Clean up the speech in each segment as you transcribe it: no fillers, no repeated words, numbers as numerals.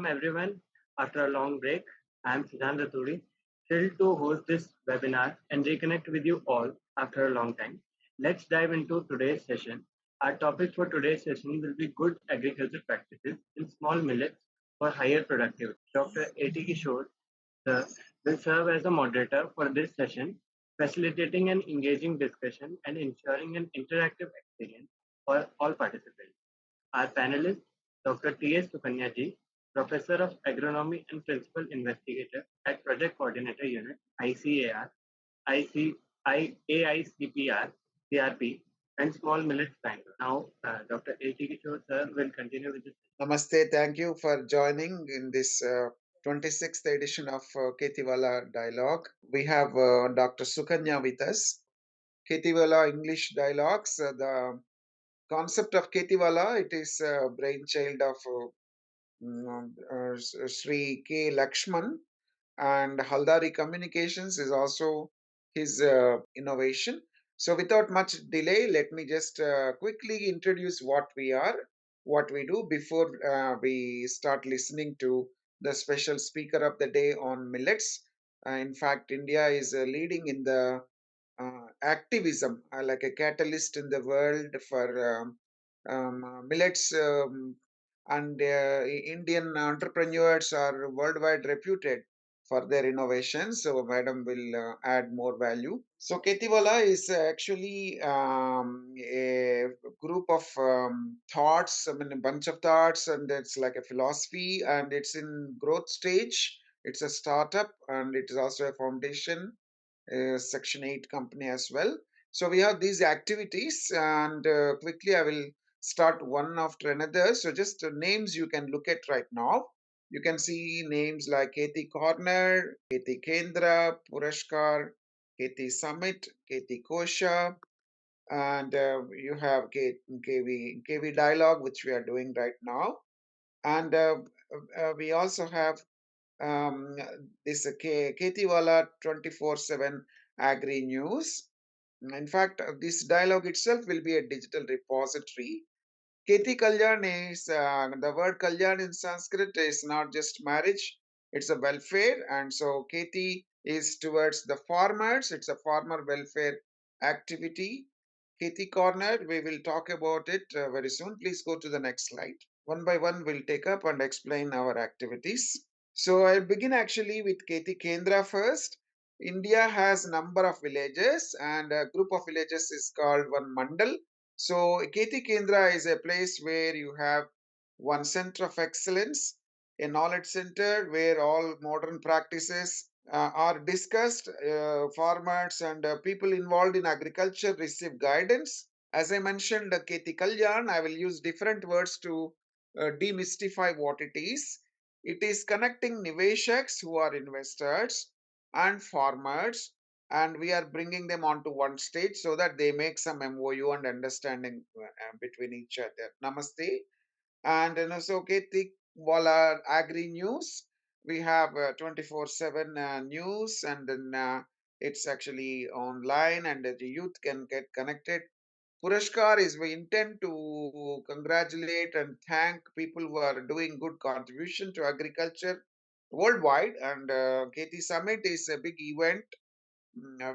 Welcome everyone after a long break. I am Siddhant Raturi, thrilled to host this webinar and reconnect with you all after a long time. Let's dive into today's session. Our topic for today's session will be good agriculture practices in small millets for higher productivity. Dr. AT Kishore sir, will serve as the moderator for this session, facilitating an engaging discussion and ensuring an interactive experience for all participants. Our panelist, Dr. T.S. Sukanya ji, Professor of Agronomy and Principal Investigator at Project Coordinator Unit, ICAR, IC, AICPR, CRP, and Small Millets Bangalore. Now, Dr. A.T. Kishore sir will continue with this. Namaste. Thank you for joining in this 26th edition of KhetiValah Dialogue. We have Dr. Sukanya with us. KhetiValah English Dialogues. The concept of KhetiValah, it is a brainchild of Sri K. Lakshman, and Haldari Communications is also his innovation. So, without much delay, let me just quickly introduce what we are, what we do before we start listening to the special speaker of the day on millets. In fact, India is leading in the activism, like a catalyst in the world for millets. And Indian entrepreneurs are worldwide reputed for their innovations. So, madam will add more value. So, KhetiValah is actually a group of thoughts, I mean, a bunch of thoughts, and it's like a philosophy, and it's in growth stage. It's a startup, and it is also a foundation, Section 8 company as well. So, we have these activities, and quickly I will start one after another. So, just names you can look at right now. You can see names like KhetiCorner, KhetiKendra, Purashkar, KhetiSamvad, KhetiKosha, and you have KV Dialogue, which we are doing right now. And we also have this KhetiValah 24/7 Agri News. In fact, this dialogue itself will be a digital repository. Keti Kalyan is the word Kalyan in Sanskrit is not just marriage, it's a welfare. And so Keti is towards the farmers, it's a farmer welfare activity. Keti Corner, we will talk about it very soon. Please go to the next slide. One by one, we'll take up and explain our activities. So I'll begin actually with KhetiKendra first. India has number of villages, and a group of villages is called one mandal. So, KhetiKendra is a place where you have one center of excellence, a knowledge center where all modern practices are discussed. Farmers and people involved in agriculture receive guidance. As I mentioned, Keti Kalyan, I will use different words to demystify what it is. It is connecting Niveshaks, who are investors, and farmers, and we are bringing them onto one stage so that they make some MOU and understanding between each other. Namaste. And so Ketik Wala Agri News, we have 24/7 news, and then it's actually online, and the youth can get connected. Purashkar is we intend to congratulate and thank people who are doing good contribution to agriculture worldwide, and KT Summit is a big event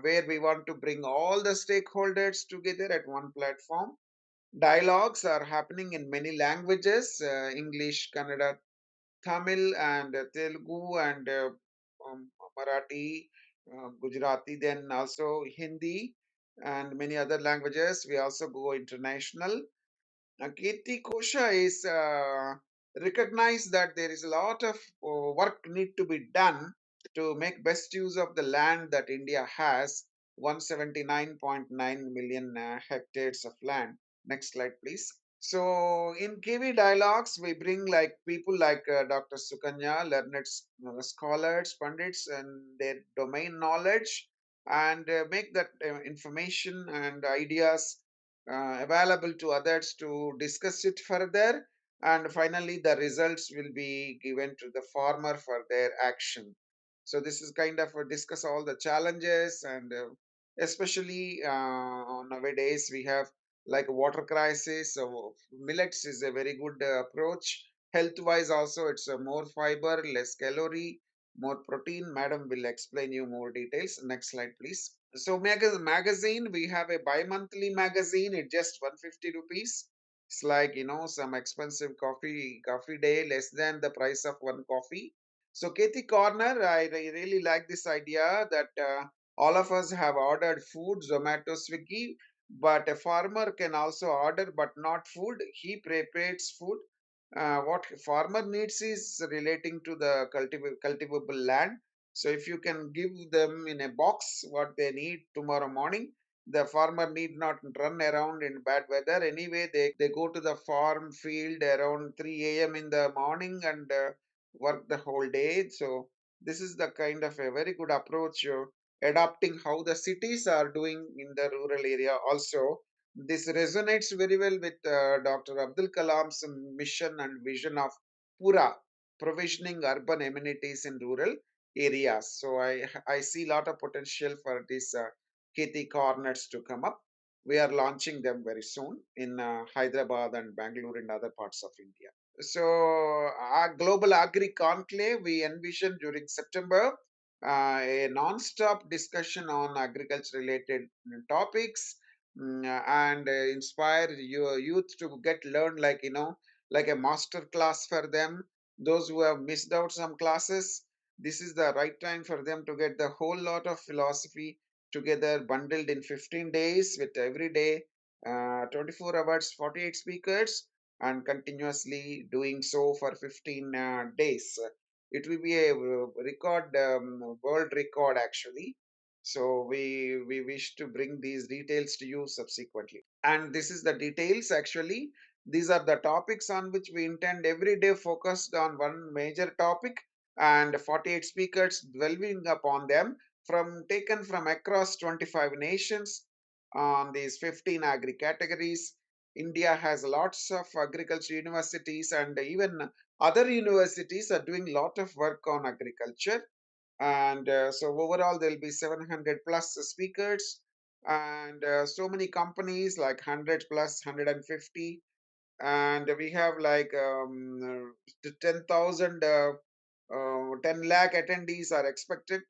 where we want to bring all the stakeholders together at one platform. Dialogues are happening in many languages, English, Kannada, Tamil, and Telugu, and Marathi, Gujarati, then also Hindi, and many other languages. We also go international. Kirti Kosha is recognize that there is a lot of work need to be done to make best use of the land that India has, 179.9 million hectares of land. Next slide, please. So in KV Dialogues, we bring like people like Dr. Sukanya, learned scholars, pundits, and their domain knowledge, and make that information and ideas available to others to discuss it further. And finally, the results will be given to the farmer for their action. So this is kind of discuss all the challenges, and especially nowadays we have like a water crisis. So millets is a very good approach. Health wise also, it's a more fiber, less calorie, more protein. Madam will explain you more details. Next slide, please. So magazine, we have a bi-monthly magazine. It's just 150 rupees. It's like, some expensive coffee day, less than the price of one coffee. So KhetiCorner, I really like this idea that all of us have ordered food, Zomato, Swiggy, but a farmer can also order but not food. He prepares food. What farmer needs is relating to the cultivable land. So if you can give them in a box what they need tomorrow morning, the farmer need not run around in bad weather. Anyway, they go to the farm field around 3 a.m. in the morning and work the whole day. So this is the kind of a very good approach, adapting how the cities are doing in the rural area also. This resonates very well with Dr. Abdul Kalam's mission and vision of Pura, provisioning urban amenities in rural areas. So I see a lot of potential for these Kheti corners to come up. We are launching them very soon in Hyderabad and Bangalore and other parts of India. So, our global agri conclave we envision during September, a non-stop discussion on agriculture related topics, and inspire your youth to get learn, like like a master class for them. Those who have missed out some classes, this is the right time for them to get the whole lot of philosophy together, bundled in 15 days with every day 24 hours, 48 speakers, and continuously doing so for 15 days. It will be a record, world record actually. So we wish to bring these details to you subsequently. And this is the details actually. These are the topics on which we intend every day focused on one major topic, and 48 speakers dwelling upon them from taken from across 25 nations on these 15 agri categories. India has lots of agriculture universities, and even other universities are doing a lot of work on agriculture. And so overall there will be 700 plus speakers, and so many companies like 100 plus 150, and we have like 10,000 10 lakh attendees are expected,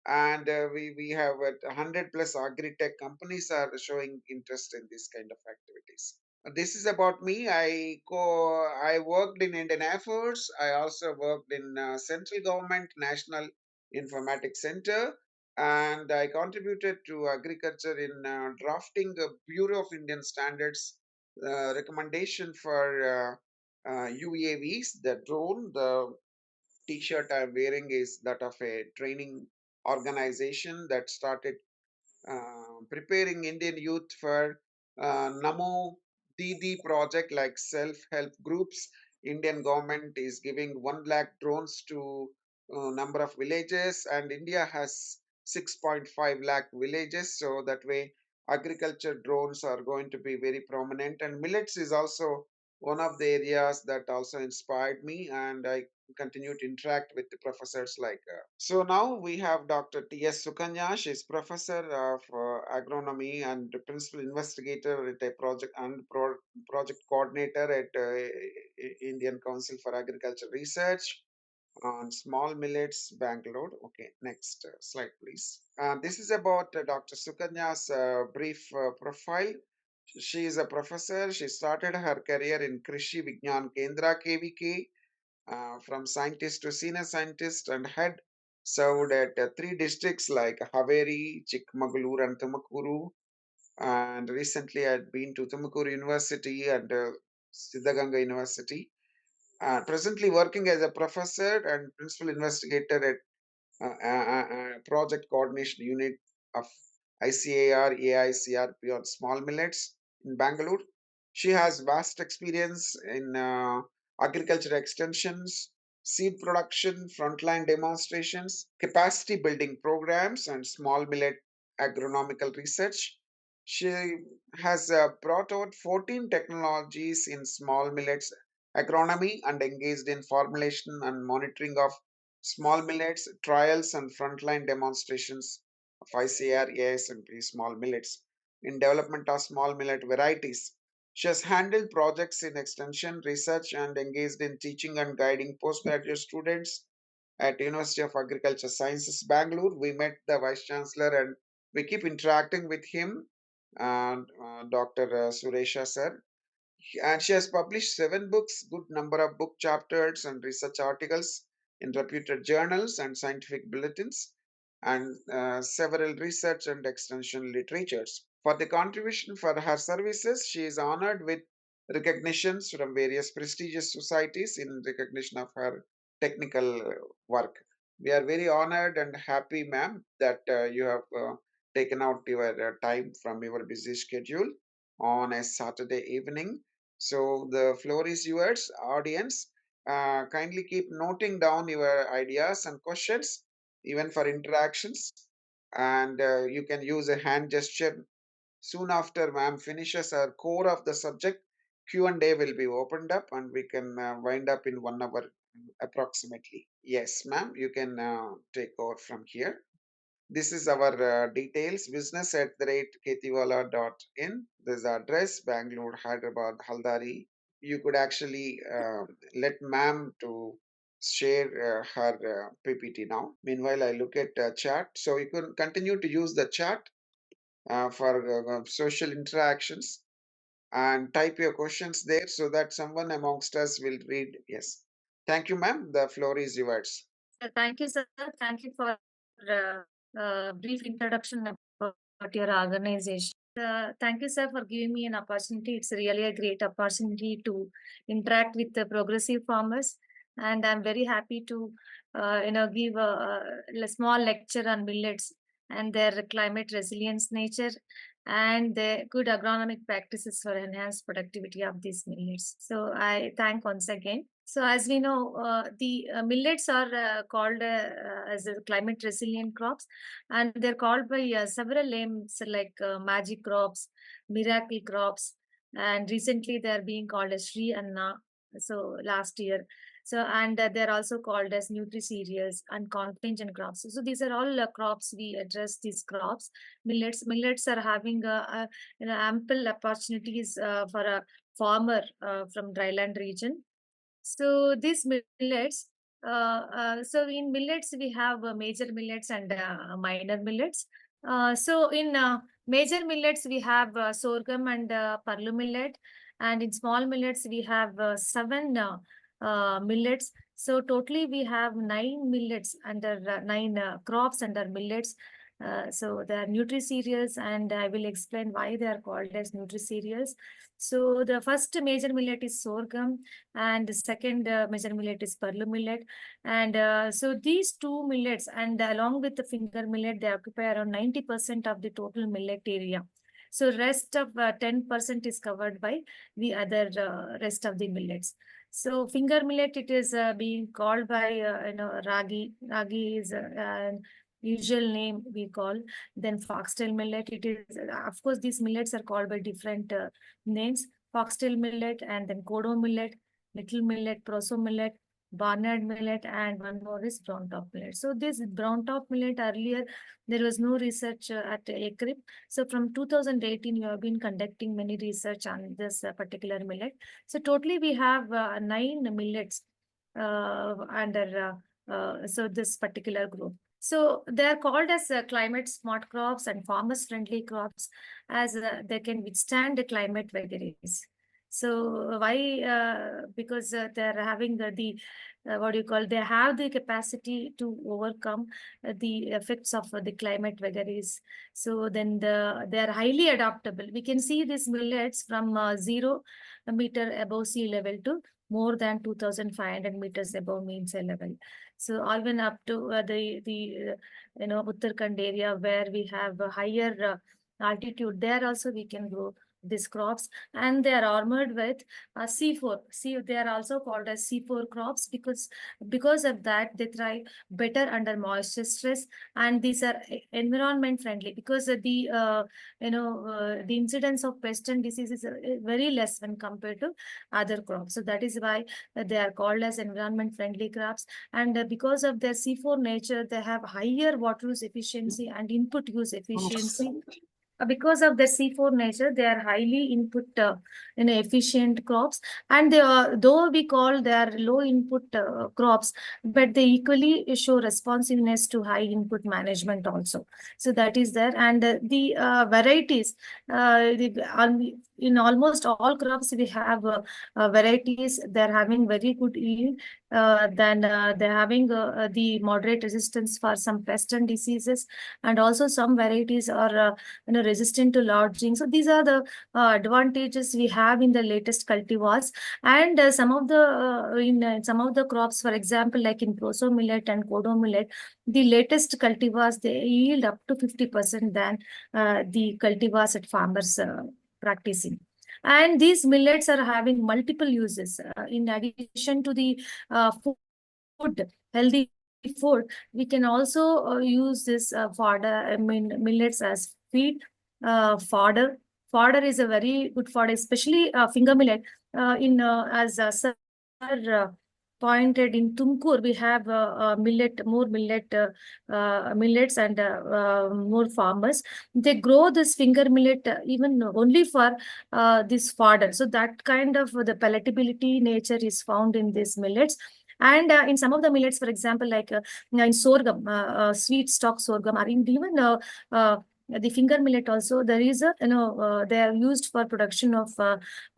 and we have 100 plus agri-tech companies are showing interest in this kind of activities. This is about me. I worked in Indian Air Force. I also worked in central government National Informatics Center, and I contributed to agriculture in drafting a Bureau of Indian Standards recommendation for UAVs, the drone. The T-shirt I'm wearing is that of a training organization that started preparing Indian youth for Namo Didi project, like self-help groups. Indian government is giving 1 lakh drones to number of villages, and India has 6.5 lakh villages. So that way, agriculture drones are going to be very prominent. And millets is also one of the areas that also inspired me, and I continue to interact with the professors like. So now we have Dr. T.S. Sukanya. She's professor of agronomy and principal investigator at a project and project coordinator at Indian Council for Agriculture Research on small millets, Bangalore. Okay, next slide, please. This is about Dr. Sukanya's brief profile. She is a professor. She started her career in Krishi Vignan Kendra KVK, from scientist to senior scientist, and had served at three districts like Haveri, Chikmagalur, and Tumakuru. And recently, I had been to Tumakuru University and Siddhaganga University. Presently, working as a professor and principal investigator at project coordination unit of ICAR AICRP on small millets in Bangalore. She has vast experience in agriculture extensions, seed production, frontline demonstrations, capacity building programs, and small millet agronomical research. She has brought out 14 technologies in small millets agronomy and engaged in formulation and monitoring of small millets, trials and frontline demonstrations of ICAR, AIS, and small millets in development of small millet varieties. She has handled projects in extension, research, and engaged in teaching and guiding postgraduate students at University of Agriculture Sciences, Bangalore. We met the Vice Chancellor and we keep interacting with him, Dr. Suresha sir. And she has published 7 books, good number of book chapters and research articles in reputed journals and scientific bulletins, and several research and extension literatures. For the contribution for her services, she is honored with recognitions from various prestigious societies in recognition of her technical work. We are very honored and happy, ma'am, that you have taken out your time from your busy schedule on a Saturday evening. So the floor is yours, audience. Kindly keep noting down your ideas and questions, even for interactions. And you can use a hand gesture. Soon after ma'am finishes her core of the subject, Q&A will be opened up and we can wind up in 1 hour approximately. Yes, ma'am, you can take over from here. This is our details, business at the rate KhetiValah.in. This is address, Bangalore, Hyderabad, Haldari. You could actually let ma'am to share her PPT now. Meanwhile, I look at chat. So you can continue to use the chat for social interactions and type your questions there so that someone amongst us will read. Yes. Thank you, ma'am. The floor is yours. Thank you, sir. Thank you for brief introduction about your organization. Thank you, sir, for giving me an opportunity. It's really a great opportunity to interact with the progressive farmers, and I'm very happy to, give a small lecture on millets and their climate resilience nature and the good agronomic practices for enhanced productivity of these millets. So I thank once again. So as we know, the millets are called as climate resilient crops, and they're called by several names like magic crops, miracle crops, and recently they're being called as Sri Anna. So last year, so and they're also called as Nutri-cereals and contingent crops. So these are all crops we address. These crops, millets are having ample opportunities for a farmer from dryland region. So these millets, so in millets we have major millets and minor millets. So in major millets we have sorghum and parlu millet, and in small millets we have 7 millets. So totally we have 9 millets under 9 crops under millets. So they are nutri-cereals, and I will explain why they are called as nutri-cereals. So the first major millet is sorghum, and the second major millet is parlu millet. And so these 2 millets, and along with the finger millet, they occupy around 90% of the total millet area. So rest of 10% is covered by the other rest of the millets. So finger millet, it is being called by ragi. Ragi is usual name we call. Then foxtail millet, it is of course these millets are called by different names. Foxtail millet, and then kodo millet, little millet, proso millet, barnyard millet, and one more is brown top millet. So this brown top millet, earlier there was no research at AICRP. So from 2018 you have been conducting many research on this particular millet. So totally we have 9 millets under so this particular group. So they are called as climate smart crops and farmers friendly crops, as they can withstand the climate vagaries. So why? Because they're having the what do you call? They have the capacity to overcome the effects of the climate vagaries. So then they are highly adaptable. We can see these millets from 0 meter above sea level to more than 2,500 meters above mean sea level. So even up to the Uttarakhand area where we have a higher altitude, there also we can grow these crops, and they are armored with C4. See, they are also called as C4 crops because of that they thrive better under moisture stress, and these are environment friendly because the the incidence of pest and disease is very less when compared to other crops. So that is why they are called as environment friendly crops, and because of their C4 nature, they have higher water use efficiency and input use efficiency. because of their C4 nature, they are highly input efficient crops, and they are, though we call they are low input crops, but they equally show responsiveness to high input management also. So that is there, and the varieties in almost all crops we have varieties. They're having very good yield. Then they're having the moderate resistance for some pests and diseases, and also some varieties are resistant to lodging. So these are the advantages we have in the latest cultivars. And some of the in some of the crops, for example, like in proso millet and kodo millet, the latest cultivars, they yield up to 50% than the cultivars at farmers practicing. And these millets are having multiple uses. In addition to the food, healthy food, we can also use this millets as feed, fodder. Fodder is a very good fodder, especially finger millet. As Sir pointed, in Tumkur, we have more millets and more farmers. They grow this finger millet even only for this fodder. So that kind of the palatability nature is found in these millets. And in some of the millets, for example, like in sorghum, sweet stock sorghum, or even the finger millet also, there is a, they are used for production of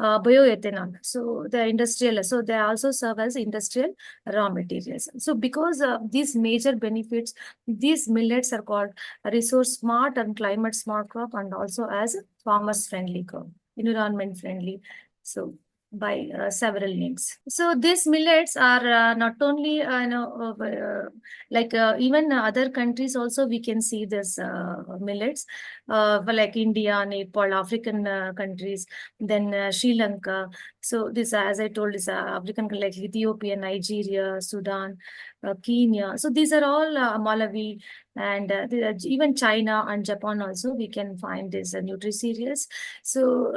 bioethanol. So they are industrial. So they also serve as industrial raw materials. So because of these major benefits, these millets are called resource smart and climate smart crop, and also as farmers friendly crop, environment friendly. So by several names. So these millets are not only like even other countries also we can see this millets, like India, Nepal, African countries, then Sri Lanka. So this, as I told, is African like Ethiopia, Nigeria, Sudan, Kenya. So these are all Malawi, and even China and Japan also we can find these Nutri-cereals. So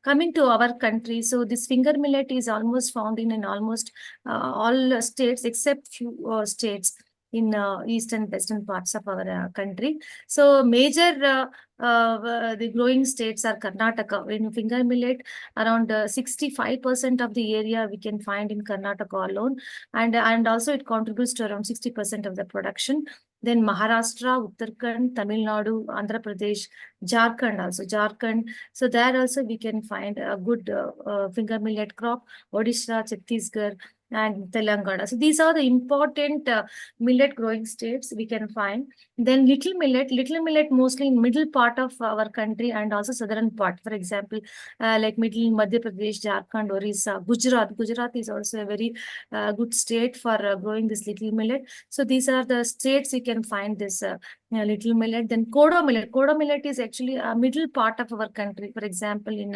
coming to our country, so this finger millet is almost found in almost all states except few states in east and western parts of our country. So major the growing states are Karnataka. In finger millet, around 65% of the area we can find in Karnataka alone, and also it contributes to around 60% of the production. Then Maharashtra, Uttarakhand, Tamil Nadu, Andhra Pradesh, Jharkhand also. Jharkhand. So there also we can find a good finger millet crop. Odisha, Chhattisgarh, and Telangana. So these are the important millet growing states we can find. Then little millet mostly in middle part of our country and also southern part. For example, like middle Madhya Pradesh, Jharkhand, Orissa, Gujarat. Gujarat is also a very good state for growing this little millet. So these are the states you can find this little millet. Then kodo millet. Kodo millet is actually a middle part of our country. For example, in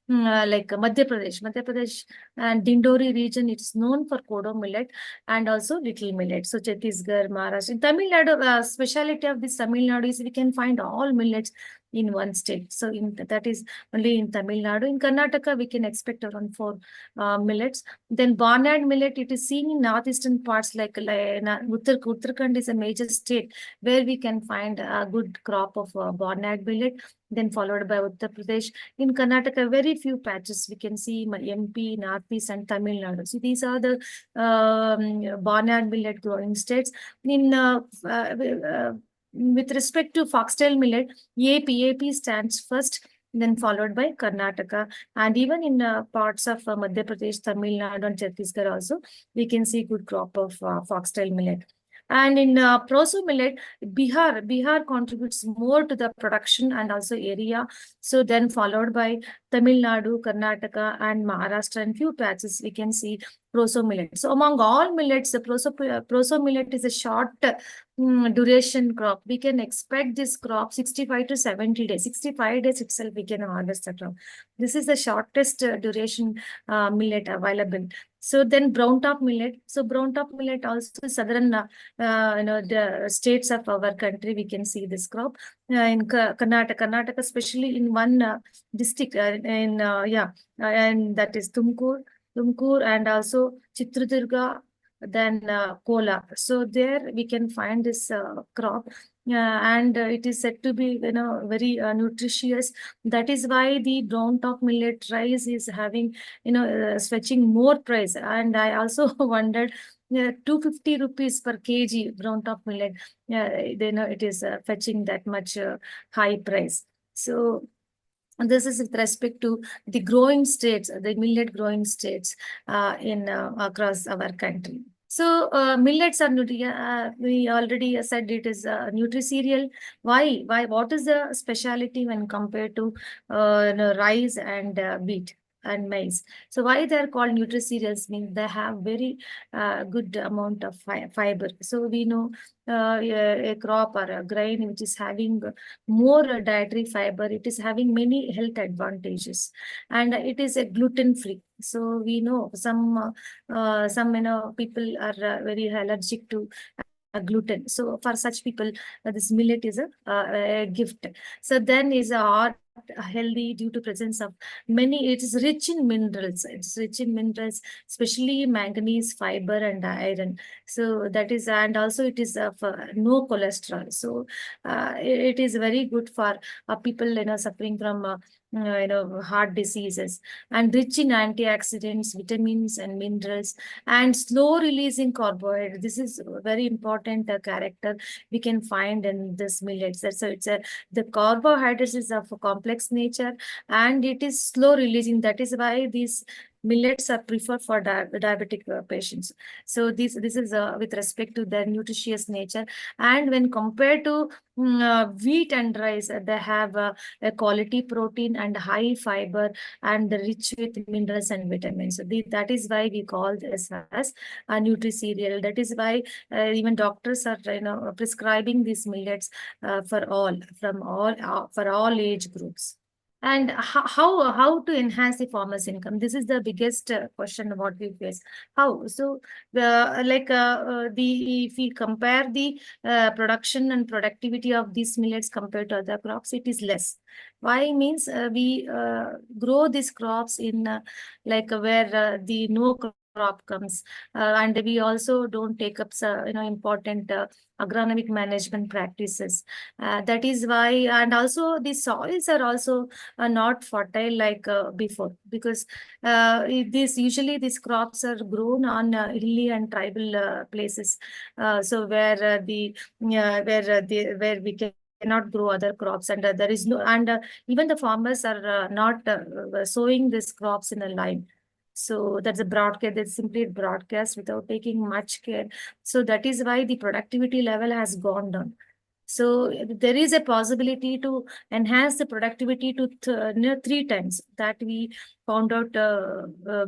like Madhya Pradesh and Dindori region, it's known for kodo millet and also little millet. So Chhattisgarh, Maharashtra. In Tamil Nadu, speciality of this Tamil Nadu is we can find all millets in one state. So that is only in Tamil Nadu. In Karnataka, we can expect around 4 millets. Then barnyard millet, it is seen in northeastern parts like Uttarakhand is a major state where we can find a good crop of barnyard millet. Then followed by Uttar Pradesh. In Karnataka, very few patches we can see MP, Northeast, and Tamil Nadu. So these are the barnyard millet growing states. In with respect to foxtail millet, AP stands first, then followed by Karnataka. And even in parts of Madhya Pradesh, Tamil Nadu, and Chhattisgarh also, we can see good crop of foxtail millet. And in proso millet, Bihar contributes more to the production and also area. So then followed by Tamil Nadu, Karnataka, and Maharashtra, and few patches we can see proso millet. So among all millets, the proso millet is a short duration crop. We can expect this crop 65 to 70 days. 65 days itself we can harvest the crop. This is the shortest duration millet available. So then brown top millet. So brown top millet also southern the states of our country we can see this crop. In Karnataka, especially in one district and that is Tumkur, and also Chitradurga, then cola. So there we can find this crop. And it is said to be, very nutritious. That is why the brown top millet rice is having, fetching more price. And I also wondered, 250 rupees per kg brown top millet. It is fetching that much high price. So and this is with respect to the growing states, the millet growing states in across our country. So millets are we already said it is a nutri-cereal. Why? Why? What is the speciality when compared to rice and wheat and maize? So why they are called nutri-cereals? Means they have very good amount of fiber. So we know a crop or a grain which is having more dietary fiber, it is having many health advantages, and it is a gluten free. So we know some people are very allergic to gluten. So for such people, this millet is a gift. So then is a heart healthy due to presence of many. It is rich in minerals. It's rich in minerals, especially manganese, fiber, and iron. So that is, and also it is of no cholesterol. So it is very good for people suffering from heart diseases, and rich in antioxidants, vitamins, and minerals, and slow releasing carbohydrate. This is a very important character we can find in this millets. So it's a the carbohydrates is of a complex nature, and it is slow releasing. That is why these millets are preferred for diabetic patients. So this is with respect to their nutritious nature. And when compared to wheat and rice, they have a quality protein and high fiber and rich with minerals and vitamins. So that is why we call this as a nutri-cereal. That is why even doctors are prescribing these millets for all age groups. And how to enhance the farmers' income? This is the biggest question what we face. How? So the the if we compare the production and productivity of these millets compared to other crops, it is less. Why? Means we grow these crops in where the no crop comes, and we also don't take up important agronomic management practices. That is why, and also the soils are also not fertile like before, because usually these crops are grown on hilly and tribal places, so where where we cannot grow other crops, and there is no, and even the farmers are not sowing these crops in a line. So that's a broadcast, that's simply broadcast without taking much care. So that is why the productivity level has gone down. So there is a possibility to enhance the productivity to 3 times that we found out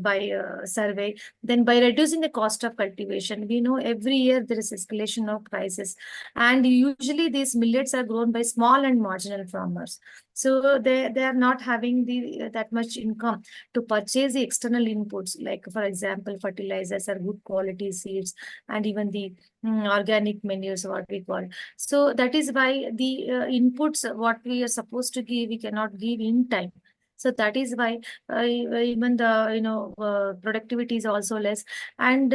by survey. Then by reducing the cost of cultivation, we know every year there is escalation of prices, and usually these millets are grown by small and marginal farmers. So they are not having the that much income to purchase the external inputs, like for example fertilizers or good quality seeds, and even the organic manures, what we call. So that is why the inputs what we are supposed to give, we cannot give in time. So that is why even the productivity is also less. And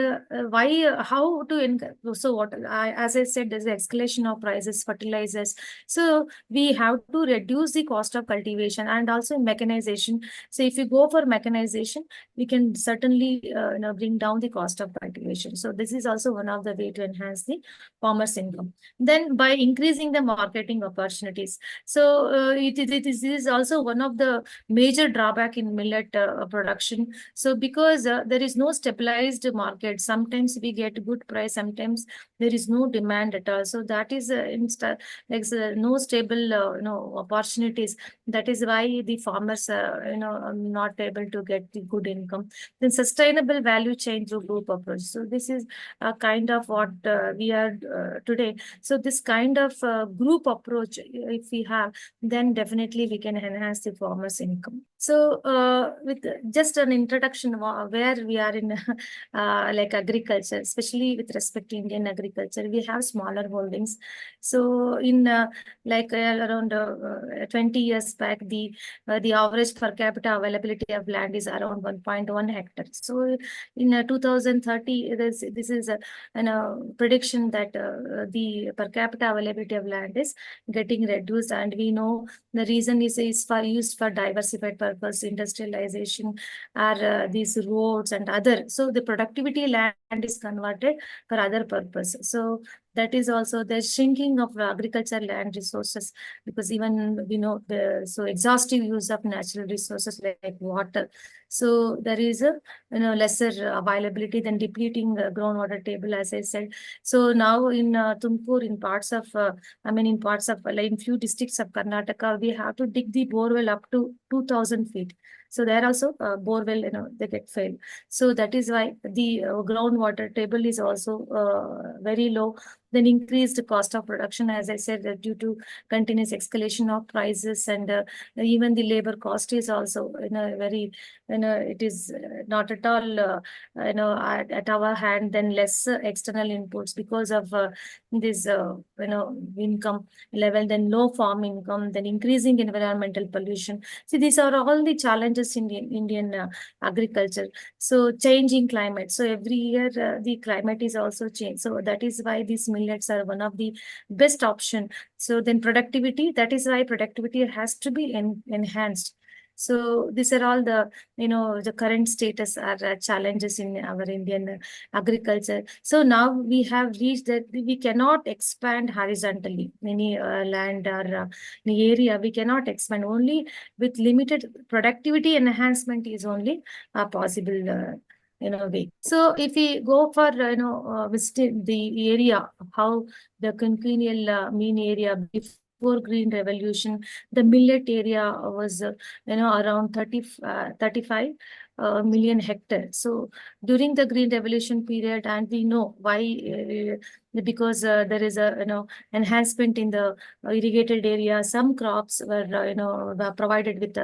why how to so what as I said, there's an escalation of prices, fertilizers. So we have to reduce the cost of cultivation and also mechanization. So if you go for mechanization, we can certainly bring down the cost of cultivation. So this is also one of the way to enhance the farmers' income. Then by increasing the marketing opportunities. So it is also one of the major drawback in millet production. So because there is no stabilized market, sometimes we get good price, sometimes there is no demand at all. So that is no stable opportunities. That is why the farmers are not able to get the good income. Then sustainable value chain through group approach. So this is a kind of what we are today. So this kind of group approach, if we have, then definitely we can enhance the farmers' income. income. So with just an introduction where we are in like agriculture, especially with respect to Indian agriculture, we have smaller holdings. So in around 20 years back, the average per capita availability of land is around 1.1 hectares. So in 2030, this is a prediction that the per capita availability of land is getting reduced, and we know the reason is for used for diversified purpose, industrialization, or these roads and other. So the productivity land is converted for other purpose. So that is also the shrinking of agriculture land resources, because even we know the exhaustive use of natural resources like water. So there is a lesser availability than depleting groundwater table, as I said. So now in Tumkur, in parts of in parts of like in few districts of Karnataka, we have to dig the borewell up to 2,000 feet. So there also borewell, they get failed. So that is why the groundwater table is also very low. Then increased cost of production, as I said, due to continuous escalation of prices, and even the labor cost is also very, it is not at all at our hand. Then less external inputs because of this income level, then low farm income, then increasing environmental pollution. See, these are all the challenges in Indian agriculture. So changing climate. So every year the climate is also changed. So that is why these millets are one of the best option. So then productivity, that is why productivity has to be enhanced. So these are all the, the current status are challenges in our Indian agriculture. So now we have reached that we cannot expand horizontally. Any land or any area, we cannot expand. Only with limited productivity enhancement is only possible way. So if we go for visiting the area, how the quinquennial mean area before Green Revolution, the millet area was around 35 million hectares. So during the Green Revolution period, and we know why, because there is a enhancement in the irrigated area. Some crops were provided with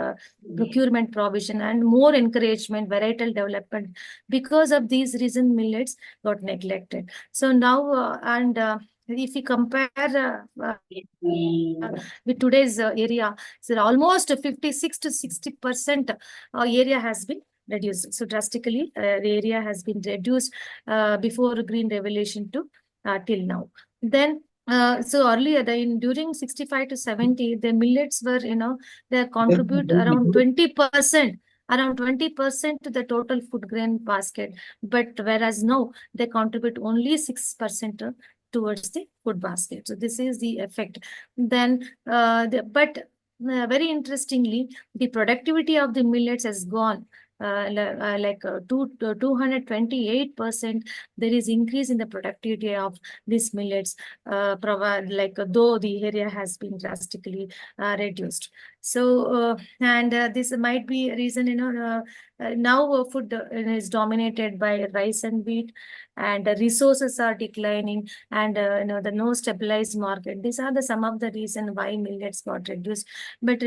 procurement provision and more encouragement, varietal development. Because of these reasons, millets got neglected. So now if we compare with today's area, so almost 56 to 60% area has been reduced. So drastically, the area has been reduced before Green Revolution to till now. Then so earlier, during 65 to 70, the millets were, they contribute around 20%. Around 20% to the total food grain basket, but whereas now they contribute only 6% towards the food basket. So this is the effect. Then, very interestingly, the productivity of the millets has gone. 228%. There is increase in the productivity of these millets, though the area has been drastically reduced. So and this might be a reason, now food is dominated by rice and wheat, and resources are declining, and the no stabilized market. These are the some of the reason why millets got reduced. But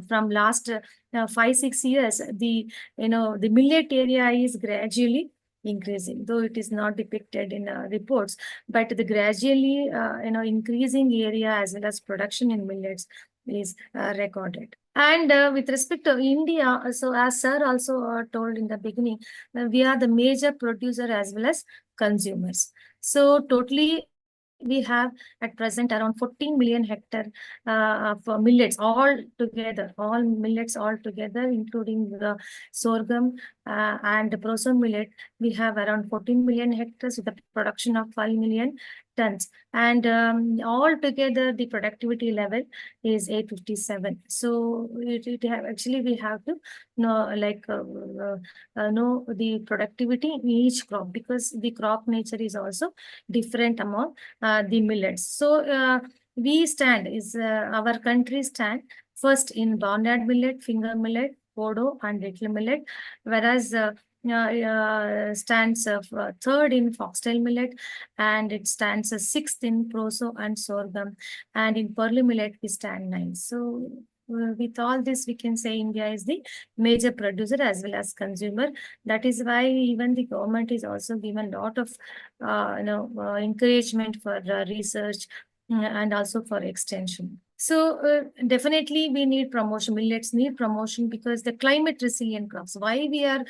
from last 5-6 years, the millet area is gradually increasing, though it is not depicted in reports, but the gradually increasing area as well as production in millets is recorded. And with respect to India, so as sir also told in the beginning, we are the major producer as well as consumers. So totally we have at present around 14 million hectare of millets all together, including the sorghum and the proso millet. We have around 14 million hectares with a production of 5 million tons. And all together, the productivity level is 857. So actually we have to know the productivity in each crop, because the crop nature is also different among the millets. So our country stand first in barnyard millet, finger millet, kodo, and little millet, whereas stands third in foxtail millet, and it stands sixth in proso and sorghum, and in pearly millet we stand ninth. So with all this, we can say India is the major producer as well as consumer. That is why even the government is also given a lot of encouragement for research and also for extension. So definitely we need promotion. Millets need promotion because the climate resilient crops. Why we are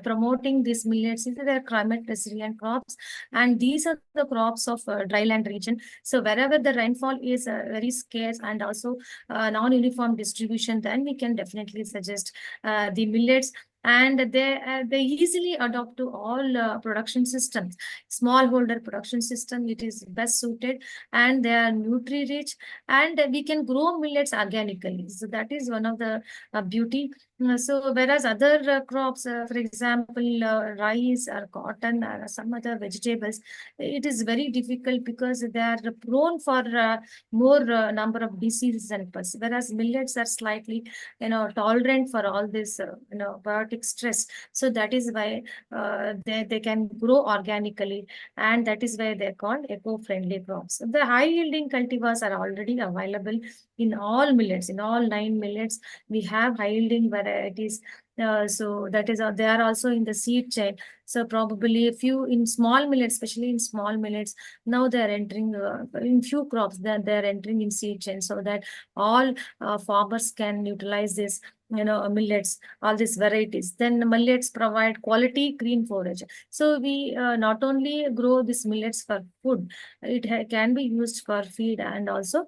promoting these millets is that they are climate resilient crops, and these are the crops of dryland region. So wherever the rainfall is very scarce and also non-uniform distribution, then we can definitely suggest the millets. And they easily adopt to all production systems. Smallholder production system, it is best suited, and they are nutri-rich, and we can grow millets organically. So that is one of the beauty. So whereas other crops, for example, rice or cotton or some other vegetables, it is very difficult because they are prone for more number of diseases and pests. Whereas millets are slightly, tolerant for all this, biotic stress. So that is why they can grow organically, and that is why they're called eco-friendly crops. The high-yielding cultivars are already available in all millets, in all 9 millets. We have high-yielding varieties. So that is, they are also in the seed chain. So probably a few in small millets, especially in small millets, now they are entering in few crops, they are entering in seed chain, so that all farmers can utilize this, millets, all these varieties. Then millets provide quality green forage. So we not only grow these millets for food, it can be used for feed and also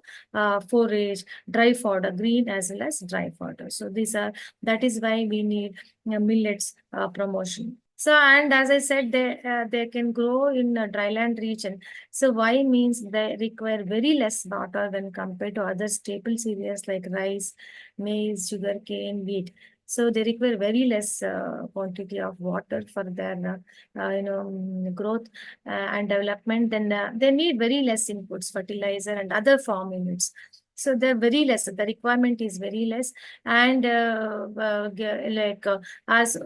forage, dry fodder, green as well as dry fodder. So that is why we need millets promotion. So, and as I said, they can grow in a dryland region. So why means they require very less water when compared to other staple cereals like rice, maize, sugarcane, wheat. So they require very less quantity of water for their growth and development. Then they need very less inputs, fertilizer and other farm units. So they're very less. The requirement is very less, and as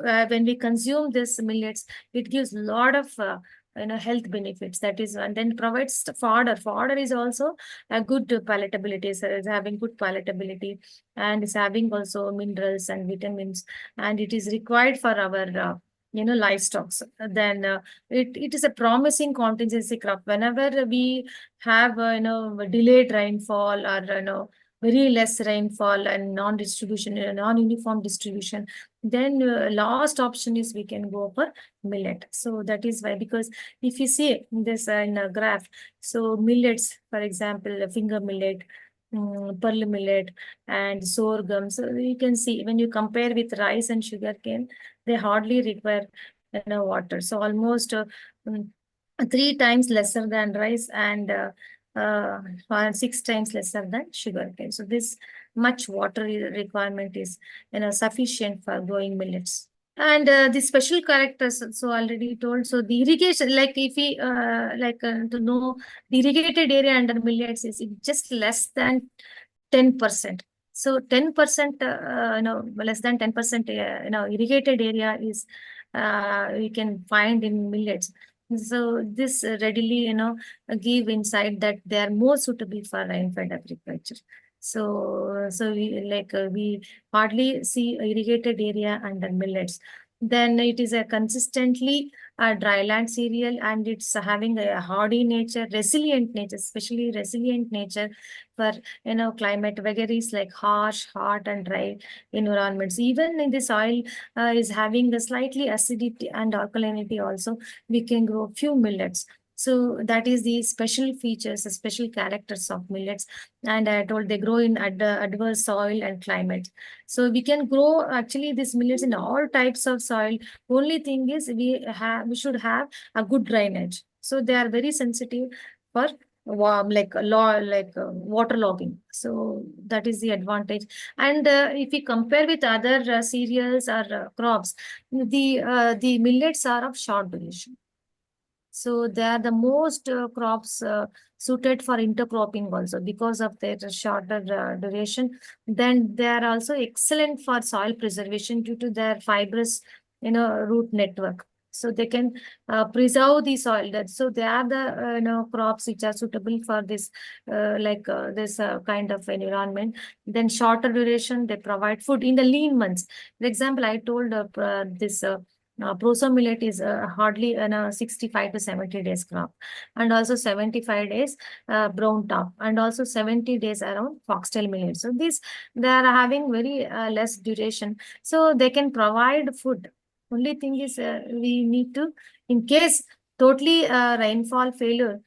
when we consume this millets, it gives a lot of health benefits. That is, and then provides fodder. Fodder is also a good palatability. So it's having good palatability, and is having also minerals and vitamins, and it is required for our livestock. Then it is a promising contingency crop. Whenever we have delayed rainfall, or very less rainfall and non-distribution, non-uniform distribution, then last option is we can go for millet. So that is why, because if you see this in a graph, so millets, for example, finger millet, pearl millet, and sorghum. So you can see when you compare with rice and sugarcane, they hardly require water. So almost 3 times lesser than rice, and 6 times lesser than sugarcane. So this much water requirement is sufficient for growing millets. And the special characters, so already told. So the irrigation, like if we to know, the irrigated area under millets is just less than 10%. So 10%, less than 10%, irrigated area is we can find in millets. So this readily, give insight that they are more suitable for rain-fed agriculture. So we hardly see irrigated area under millets. Then it is a consistently dryland cereal, and it's having a hardy nature, resilient nature, especially resilient nature for climate vagaries like harsh, hot, and dry environments. Even in the soil is having the slightly acidity and alkalinity also, we can grow few millets. So that is the special features, the special characters of millets. And I told they grow in adverse soil and climate. So we can grow actually these millets in all types of soil. Only thing is we should have a good drainage. So they are very sensitive for warm, water logging. So that is the advantage. And if we compare with other cereals or crops, the millets are of short duration. So they are the most crops suited for intercropping also because of their shorter duration. Then they are also excellent for soil preservation due to their fibrous, root network. So they can preserve the soil. So they are the crops which are suitable for this this kind of environment. Then shorter duration, they provide food in the lean months. For example, I told this proso millet is hardly 65 to 70 days crop, and also 75 days brown top, and also 70 days around foxtail millet. So these, they are having very less duration, so they can provide food. Only thing is we need to, in case totally rainfall failure,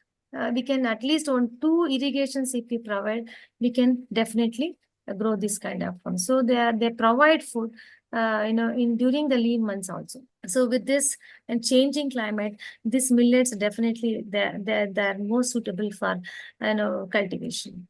we can at least on 2 irrigations if we provide, we can definitely grow this kind of farm. So they provide food in during the lean months also. So with this and changing climate, these millets definitely they're more suitable for cultivation.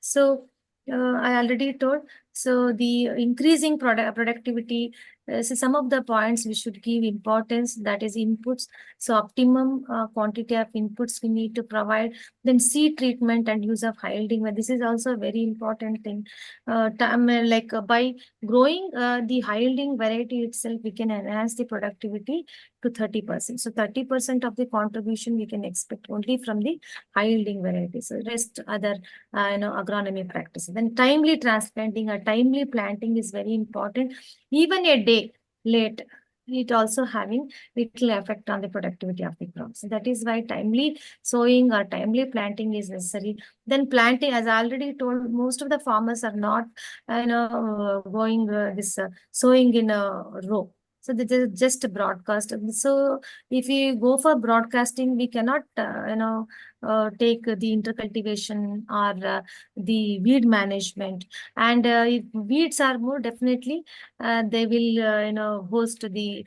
So I already told. So the increasing productivity. So some of the points we should give importance, that is inputs. So optimum quantity of inputs we need to provide. Then seed treatment and use of yielding. This is also a very important thing. By growing the yielding variety itself, we can enhance the productivity to 30%. So 30% of the contribution we can expect only from the yielding varieties. So rest other agronomy practices. Then timely transplanting or timely planting is very important. Even a day late, it also having little effect on the productivity of the crops. That is why timely sowing or timely planting is necessary. Then planting, as I already told, most of the farmers are not going this sowing in a row. So this is just a broadcast. So if we go for broadcasting, we cannot take the intercultivation or the weed management. And if weeds are more, definitely they will host the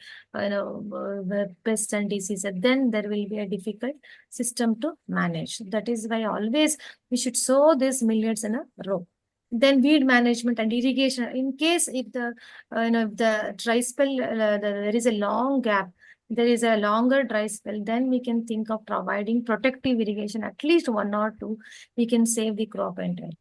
pests and diseases. Then there will be a difficult system to manage. That is why always we should sow these millets in a row. Then weed management and irrigation. In case if the if the dry spell, there is a long gap, there is a longer dry spell, then we can think of providing protective irrigation, at least 1 or 2. We can save the crop entirely.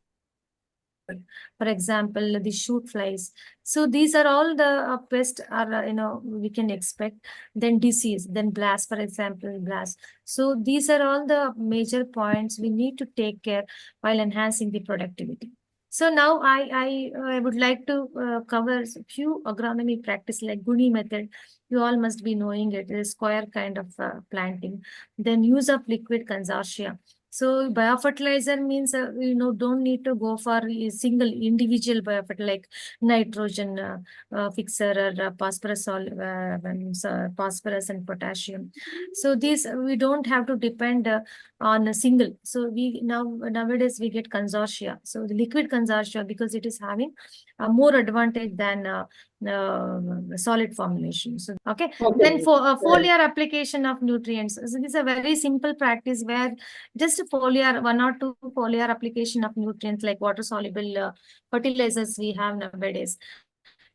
For example, the shoot flies. So these are all the pests are we can expect. Then disease, then blast, for example, blast. So these are all the major points we need to take care while enhancing the productivity. So now I would like to cover a few agronomy practice like Guni method. You all must be knowing it. It is square kind of planting. Then use of liquid consortia. So biofertilizer means don't need to go for a single individual biofertilizer like nitrogen fixer or phosphorus and potassium. So these we don't have to depend on a single. So we nowadays we get consortia. So the liquid consortia, because it is having a more advantage than solid formulation. So okay. Then for foliar application of nutrients. So this is a very simple practice where just a foliar 1 or 2 foliar application of nutrients like water soluble fertilizers we have nowadays,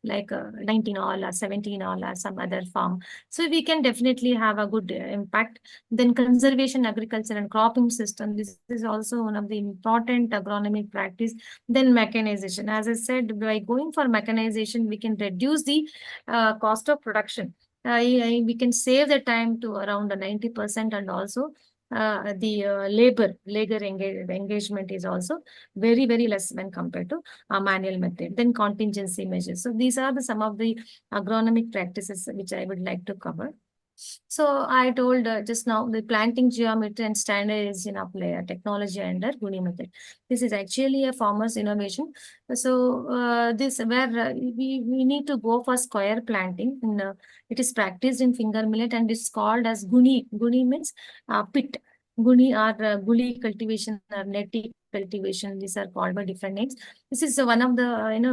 like 19 all or 17 all or some other form. So we can definitely have a good impact. Then conservation agriculture and cropping system. This is also one of the important agronomic practice. Then mechanization. As I said, by going for mechanization, we can reduce the cost of production. We can save the time to around 90%, and also the labor engagement is also very, very less when compared to manual method. Then contingency measures. So these are some of the agronomic practices which I would like to cover. So I told just now the planting geometry and standardization of technology under Guni method. This is actually a farmer's innovation. So this where we need to go for square planting. It is practiced in finger millet and it's called as Guni. Guni means pit. Guni or guli cultivation or neti cultivation. These are called by different names. This is one of the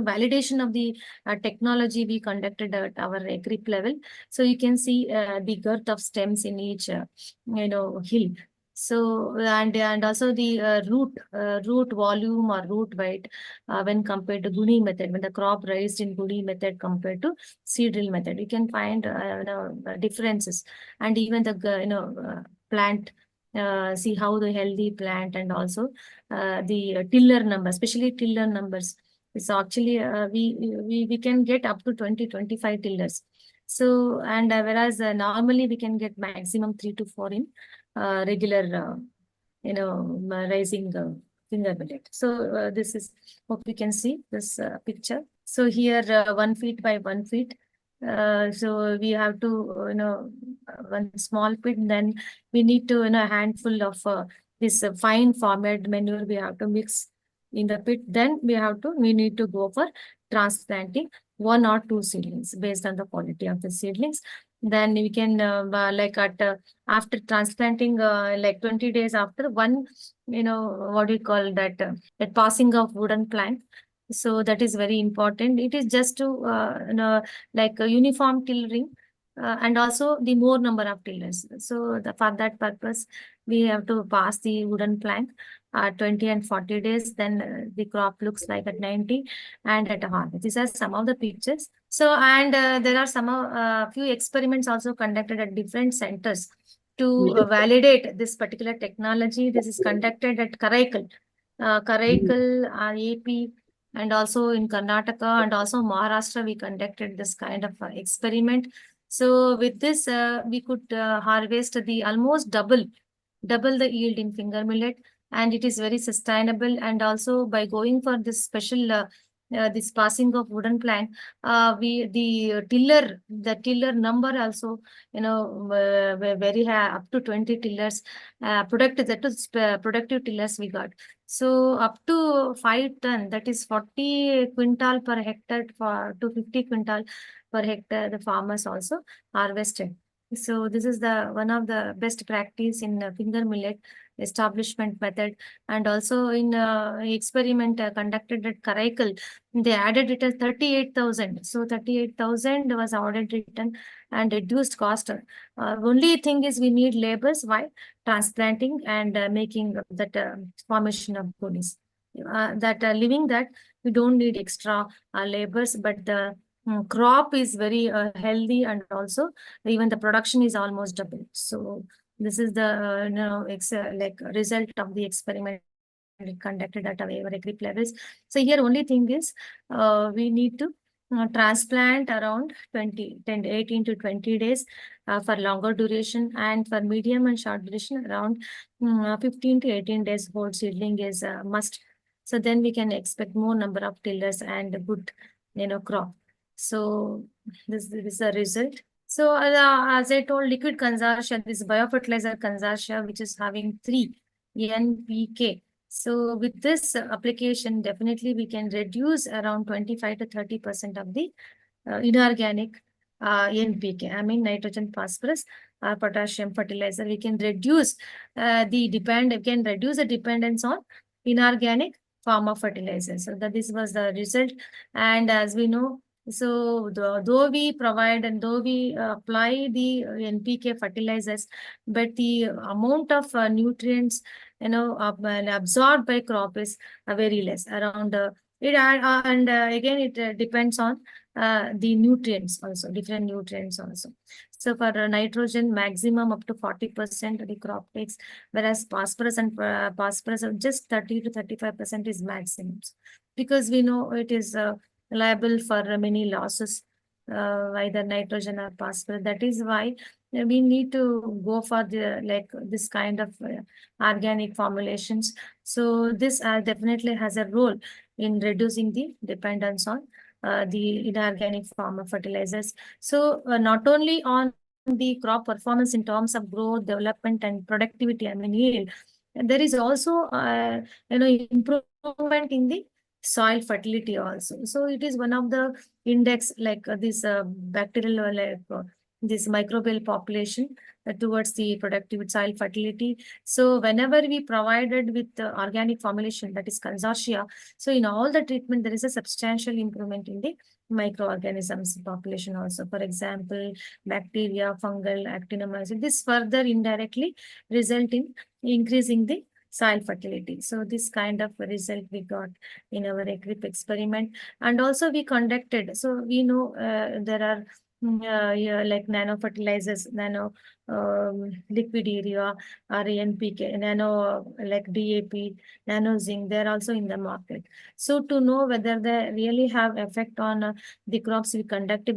validation of the technology we conducted at our Agri level. So you can see the girth of stems in each hill. So and also the root volume or root weight when compared to Guni method, when the crop raised in Guni method compared to seed drill method, you can find differences. And even the plant. See how the healthy plant, and also the tiller number, especially tiller numbers. It's actually we can get up to 20-25 tillers. So, and whereas normally we can get maximum 3 to 4 in regular, rising finger millet. So this is what we can see this picture. So here 1 feet by 1 feet. So we have to, one small pit, then we need to, a handful of this fine formed manure we have to mix in the pit. Then we need to go for transplanting 1 or 2 seedlings based on the quality of the seedlings. Then we can after transplanting, like 20 days after one, what do you call that? That passing of wooden plank. So that is very important. It is just to, like a uniform tillering. And also the more number of tillers. So for that purpose, we have to pass the wooden plank 20 and 40 days. Then the crop looks like at 90 and at a harvest. These are some of the pictures. So, and there are some few experiments also conducted at different centers to validate this particular technology. This is conducted at Karaikal, AP, and also in Karnataka and also Maharashtra. We conducted this kind of experiment. So with this, we could harvest the almost double the yield in finger millet, and it is very sustainable. And also by going for this special this passing of wooden plank, we the tiller number also, were very high, up to 20 tillers, productive tillers we got. So up to 5 ton, that is 40 quintal per hectare, for to 50 quintal per hectare, the farmers also harvested. So this is the one of the best practice in finger millet establishment method. And also in experiment conducted at Karaikal, they added it as 38,000. So 38,000 was audit return and reduced cost. Only thing is we need labors while transplanting and making that formation of goodies. That living that we don't need extra labors, but the crop is very healthy, and also even the production is almost double. So this is the like result of the experiment conducted at our Agri levels. So here only thing is we need to transplant around 18 to 20 days for longer duration, and for medium and short duration around 15 to 18 days whole seedling is a must. So then we can expect more number of tillers and good crop. So this is the result. So as I told, liquid consortia, this biofertilizer consortia, which is having 3 NPK. So with this application, definitely we can reduce around 25 to 30% of the inorganic NPK, I mean nitrogen, phosphorus, potassium fertilizer. We can reduce we can reduce the dependence on inorganic form of fertilizer. So that this was the result. And as we know, so though we provide and though we apply the NPK fertilizers, but the amount of nutrients absorbed by crop is very less, around and again it depends on the nutrients also, different nutrients also. So for nitrogen, maximum up to 40% the crop takes, whereas phosphorus and phosphorus are just 30 to 35% is maximum, because we know it is liable for many losses, either nitrogen or phosphorus. That is why we need to go for the this kind of organic formulations. So this definitely has a role in reducing the dependence on the inorganic form of fertilizers. So not only on the crop performance in terms of growth, development, and productivity, I mean yield, there is also improvement in the soil fertility also. So it is one of the index, like this bacterial this microbial population towards the productive soil fertility. So whenever we provided with organic formulation, that is consortia, so in all the treatment, there is a substantial improvement in the microorganisms population also. For example, bacteria, fungal, actinomyces. This further indirectly result in increasing the soil fertility. So this kind of result we got in our ECRIP experiment. And also we conducted, so we know there are yeah, like nano fertilizers, nano liquid urea, or NPK, nano like DAP, nano zinc, they're also in the market. So to know whether they really have effect on the crops we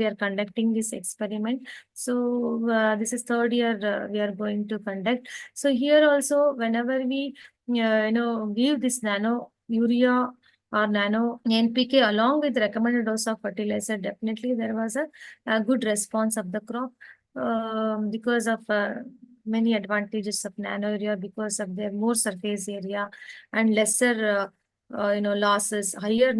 are conducting this experiment. So this is third year we are going to conduct. So here also, whenever we give this nano urea or nano NPK along with recommended dose of fertilizer, definitely there was a good response of the crop because of many advantages of nano urea, because of their more surface area and lesser losses, higher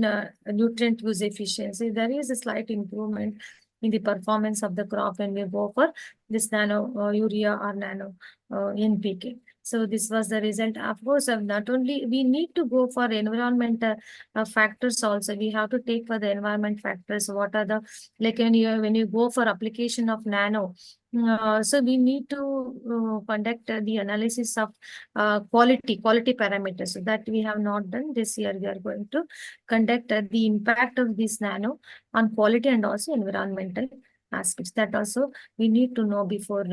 nutrient use efficiency. There is a slight improvement in the performance of the crop when we go for this nano urea or nano NPK. So this was the result. Of course, not only we need to go for environment factors also. We have to take for the environment factors. What are the, like when you go for application of nano, so we need to conduct the analysis of quality parameters. So that we have not done this year. We are going to conduct the impact of this nano on quality and also environmental aspects. That also we need to know before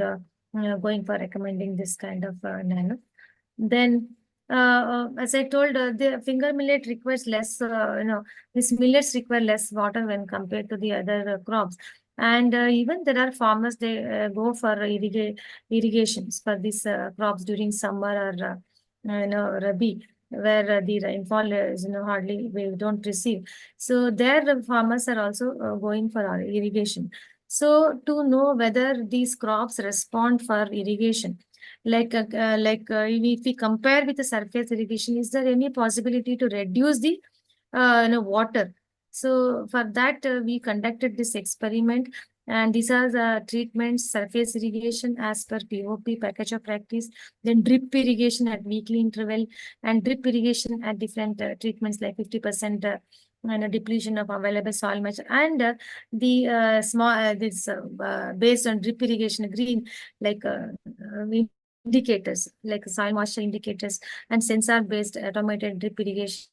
going for recommending this kind of nano. Then, as I told, the finger millet requires less, these millets require less water when compared to the other crops. And even there are farmers, they go for irrigations for these crops during summer or, Rabi, where the rainfall is, hardly we don't receive. So there the farmers are also going for irrigation. So to know whether these crops respond for irrigation, if we compare with the surface irrigation, is there any possibility to reduce the water? So for that, we conducted this experiment, and these are the treatments: surface irrigation as per POP package of practice, then drip irrigation at weekly interval, and drip irrigation at different treatments like 50% and a depletion of available soil moisture, and the small this based on drip irrigation green, like indicators like soil moisture indicators and sensor based automated drip irrigation.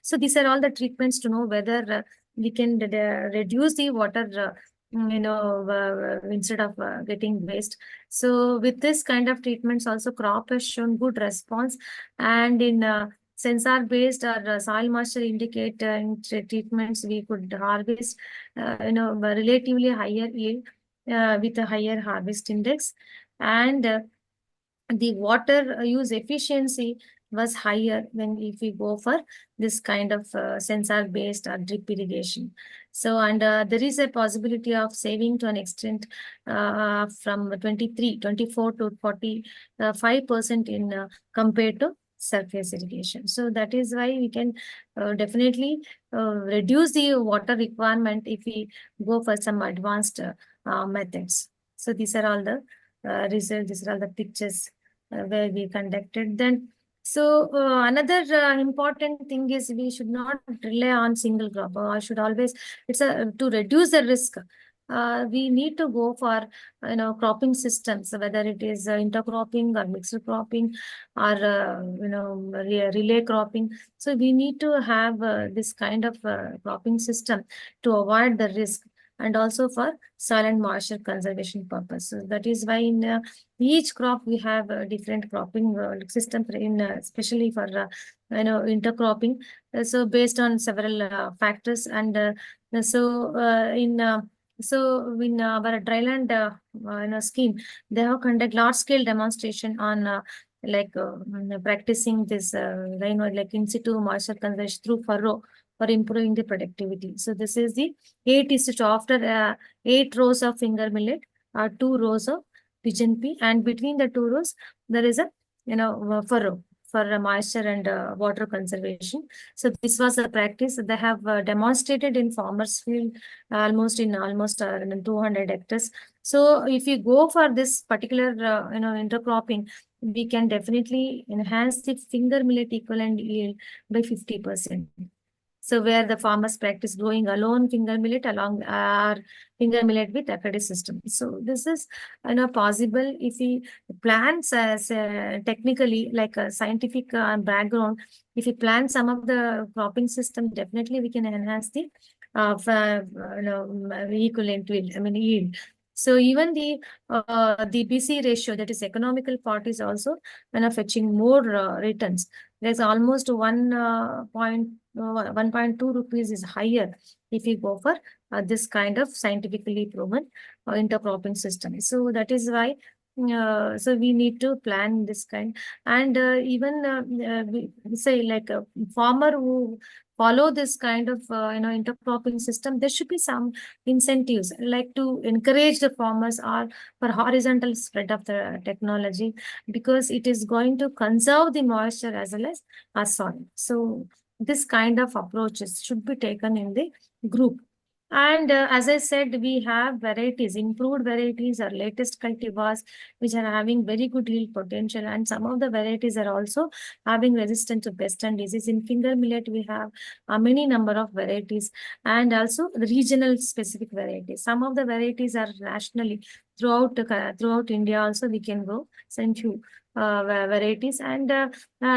So these are all the treatments to know whether we can reduce the water instead of getting waste. So with this kind of treatments also, crop has shown good response. And in sensor based or soil moisture indicator treatments, we could harvest relatively higher yield with a higher harvest index. And the water use efficiency was higher when if we go for this kind of sensor based or drip irrigation. So, and there is a possibility of saving to an extent from 24 to 45% in compared to surface irrigation. So that is why we can definitely reduce the water requirement if we go for some advanced methods. So these are all the results. These are all the pictures where we conducted. Then, so another important thing is we should not rely on single crop. I should always, it's a to reduce the risk. We need to go for cropping systems, whether it is intercropping or mixed cropping or relay cropping. So we need to have this kind of cropping system to avoid the risk, and also for soil and moisture conservation purposes. That is why in each crop we have different cropping system in especially for intercropping. So based on several factors, and so in our dryland scheme, they have conducted large scale demonstration on practicing this like in situ moisture conservation through furrow for improving the productivity. So this is the 8:2 after 8 rows of finger millet or 2 rows of pigeon pea, and between the 2 rows there is a furrow for moisture and water conservation. So this was a practice they have demonstrated in farmers field almost 200 hectares. So if you go for this particular intercropping, we can definitely enhance the finger millet equivalent yield by 50%. So where the farmers practice growing alone finger millet along our finger millet with aquatic system. So this is possible if we plan technically like a scientific background. If we plan some of the cropping system, definitely we can enhance the equivalent to yield. So even the BC ratio, that is economical part, is also fetching more returns. There's almost 1.2 rupees is higher if you go for this kind of scientifically proven intercropping system. So that is why so we need to plan this kind. And even we say like a farmer who follow this kind of intercropping system, there should be some incentives like to encourage the farmers or for horizontal spread of the technology, because it is going to conserve the moisture as well as our soil. So this kind of approaches should be taken in the group. And as I said, we have varieties, improved varieties or latest cultivars, which are having very good yield potential. And some of the varieties are also having resistance to pest and disease. In finger millet, we have many number of varieties, and also the regional specific varieties. Some of the varieties are nationally throughout India also we can grow some few varieties, and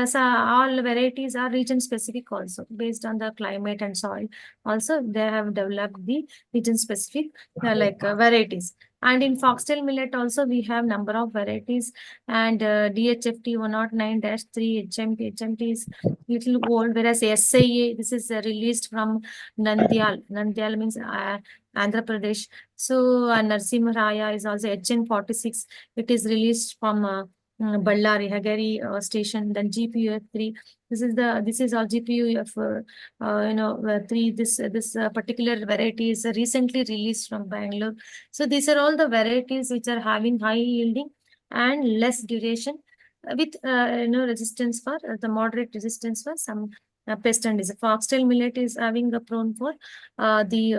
so all varieties are region specific also based on the climate and soil. Also, they have developed the region specific varieties. And in foxtail millet also we have number of varieties, and DHFT 109-3 HMT is little old, whereas SIA, this is released from Nandyal. Nandyal means Andhra Pradesh. So Narsimharaya is also HN46. It is released from Ballari, Hagari station. Then GPUF 3. This is all GPUF 3. This particular variety is recently released from Bangalore. So these are all the varieties which are having high yielding and less duration with resistance for the moderate resistance for some pest and disease. Foxtail millet is having a prone for the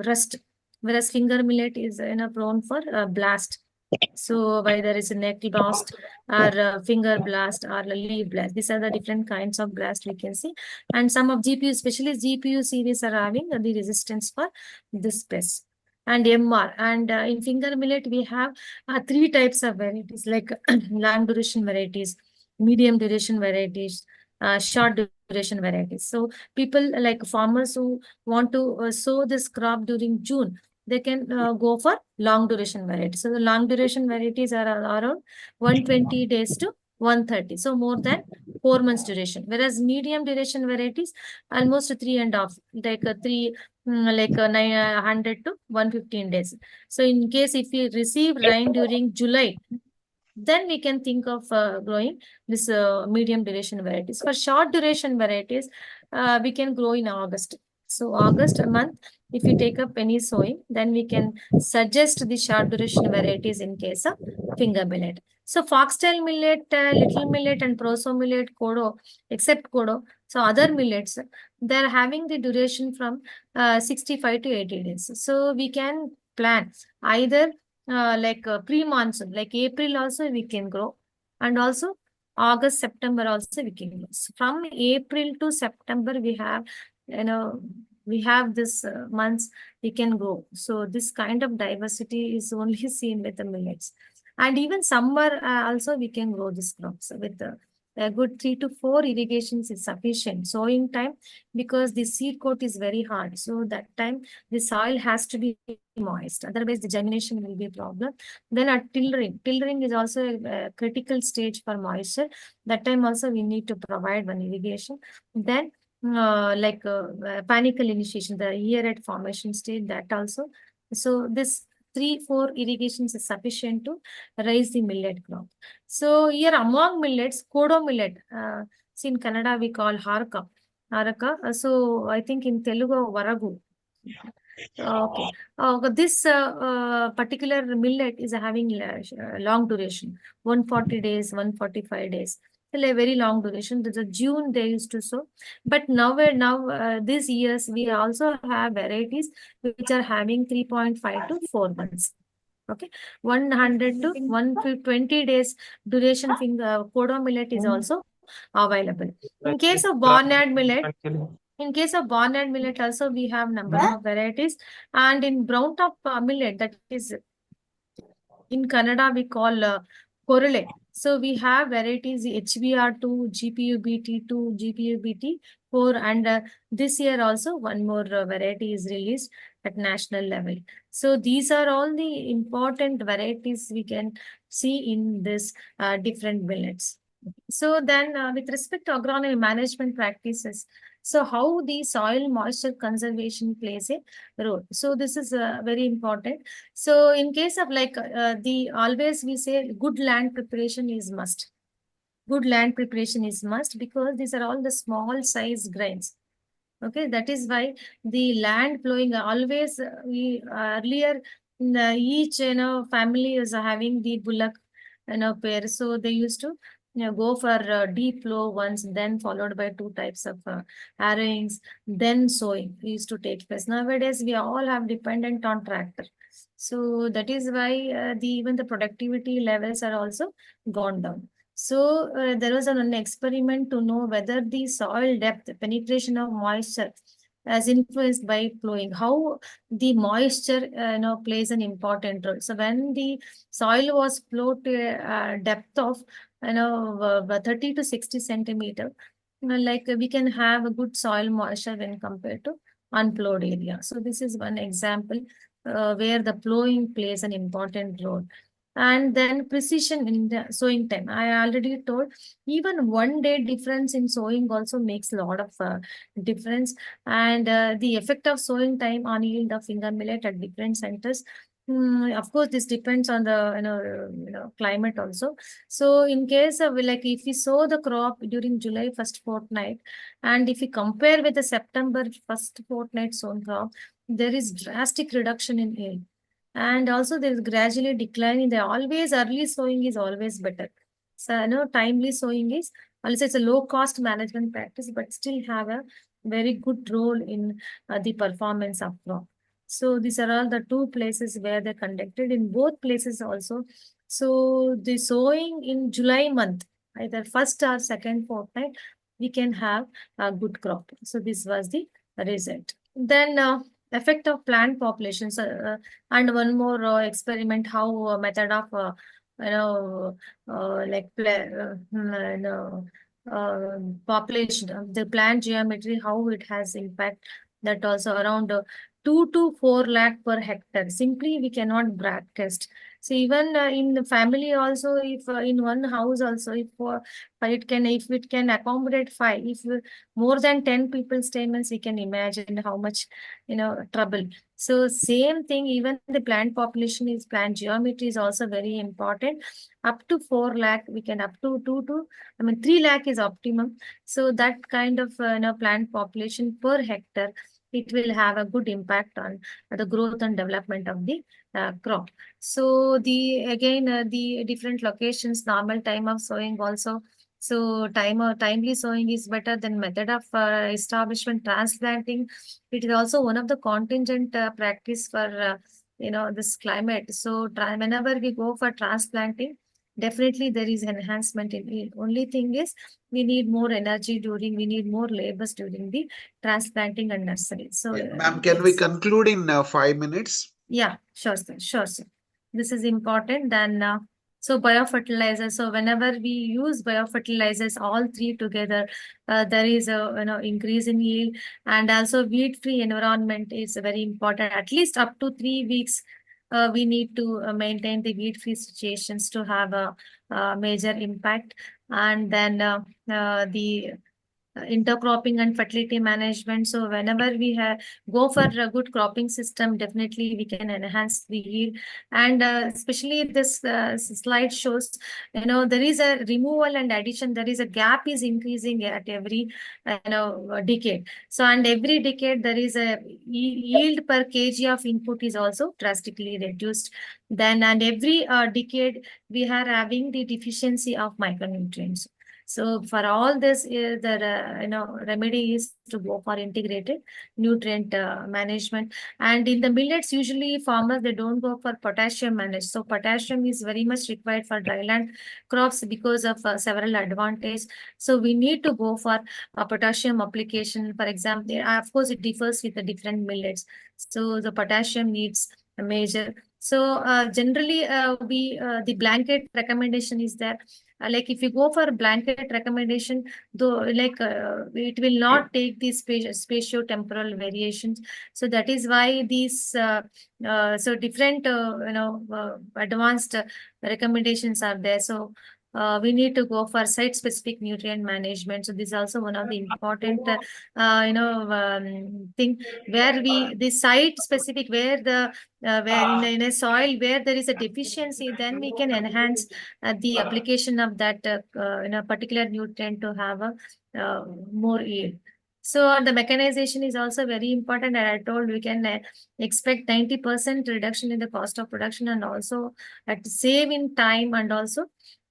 rust, whereas finger millet is prone for blast. So whether it's a neck blast or finger blast or leaf blast, these are the different kinds of blast we can see. And some of GPU, especially GPU series, are having the resistance for this pest. And MR. And in finger millet, we have 3 types of varieties, like long duration varieties, medium duration varieties, short duration varieties. So people like farmers who want to sow this crop during June, they can go for long duration varieties. So the long duration varieties are around 120 days to 130. So more than 4 months duration. Whereas medium duration varieties, almost 3.5, like 900 to 115 days. So in case if we receive rain during July, then we can think of growing this medium duration varieties. For short duration varieties, we can grow in August. So August month, if you take up any sowing, then we can suggest the short duration varieties in case of finger millet. So foxtail millet, little millet and proso millet, kodo, except kodo. So other millets, they're having the duration from 65 to 80 days. So we can plan either pre-monsoon, like April also we can grow, and also August, September also we can grow. So from April to September we have this months we can grow. So this kind of diversity is only seen with the millets. And even summer also we can grow this crops with a good 3 to 4 irrigations is sufficient. Sowing time, because the seed coat is very hard. So that time the soil has to be moist. Otherwise, the germination will be a problem. Then at tillering. Tillering is also a critical stage for moisture. That time also we need to provide one irrigation. Then panicle initiation, the ear at formation stage, that also. So this 3-4 irrigations is sufficient to raise the millet crop. So here among millets, kodo millet, in Kannada we call haraka. So I think in Telugu, varagu. Okay. This particular millet is having long duration, 140 days, 145 days. Still a very long duration. There's a June they used to sow. But now these years, we also have varieties which are having 3.5 to 4 months. Okay. 100 to 120 days duration kodo millet is also available. In case of barnyard millet, also we have number of varieties. And in brown top millet, that is in Kannada we call korole. So we have varieties HBR2, GPUBT2, GPUBT4, and this year also one more variety is released at national level. So these are all the important varieties we can see in this different millets. So then with respect to agronomy management practices, so how the soil moisture conservation plays a role. So this is very important. So in case of like the always we say good land preparation is must. Good land preparation is must because these are all the small size grains. Okay, that is why the land plowing always we earlier each family is having the bullock pair, so they used to go for deep plow once, then followed by two types of harrowings, then sowing used to take place. Nowadays we all have dependent on tractor, so that is why the even the productivity levels are also gone down. So there was an experiment to know whether the soil depth, penetration of moisture, as influenced by plowing. How the moisture plays an important role. So when the soil was plowed to a depth of 30 to 60 centimeter, like we can have a good soil moisture when compared to unplowed area. So this is one example where the plowing plays an important role. And then precision in the sowing time. I already told even 1 day difference in sowing also makes a lot of difference. And the effect of sowing time on yield of finger millet at different centers. Of course, this depends on the climate also. So in case of like if we sow the crop during July first fortnight, and if we compare with the September first fortnight sown crop, there is drastic reduction in yield. And also there is gradually declining. The always early sowing is always better. So timely sowing is also it's a low cost management practice, but still have a very good role in the performance of crop. So these are all the two places where they're conducted in both places also. So the sowing in July month, either first or second fortnight, we can have a good crop. So this was the result. Then effect of plant populations. And one more experiment, how method of you know like population the plant geometry, how it has impact, that also around 2 to 4 lakh per hectare. Simply we cannot broadcast. So even in the family also, if in one house also, if it can accommodate five, if more than 10 people stay, means we can imagine how much trouble. So same thing, even the plant population is plant geometry is also very important. Up to 4 lakh, we can up to 2 to, 3 lakh is optimum. So that kind of plant population per hectare, it will have a good impact on the growth and development of the crop. So the again the different locations, normal time of sowing also. So timely sowing is better than method of establishment transplanting. It is also one of the contingent practice for this climate. So whenever we go for transplanting, definitely there is enhancement in yield. Only thing is we need more energy we need more labors during the transplanting and nursery. So Ma'am, can we conclude in 5 minutes? yeah, sure, sir. Sure, sir. This is important. Then, so biofertilizers. So whenever we use biofertilizers, all three together, there is a increase in yield, and also weed-free environment is very important. At least up to 3 weeks, we need to maintain the weed-free situations to have a major impact. And then the intercropping and fertility management. So whenever we go for a good cropping system, definitely we can enhance the yield. And especially this slide shows, there is a removal and addition. There is a gap is increasing at every decade. So and every decade there is a yield per kg of input is also drastically reduced. Then and every decade we are having the deficiency of micronutrients. So for all this, the remedy is to go for integrated nutrient management. And in the millets, usually farmers they don't go for potassium management. So potassium is very much required for dryland crops because of several advantages. So we need to go for potassium application. For example, of course, it differs with the different millets. So the potassium needs a major So generally, the blanket recommendation is there. Like if you go for blanket recommendation, though, like it will not take these spatio-temporal variations. So that is why these so different advanced recommendations are there. So we need to go for site-specific nutrient management. So this is also one of the important thing where the site-specific, where the where in a soil where there is a deficiency, then we can enhance the application of that particular nutrient to have a more yield. So the mechanization is also very important. And I told we can expect 90% reduction in the cost of production, and also at save in time, and also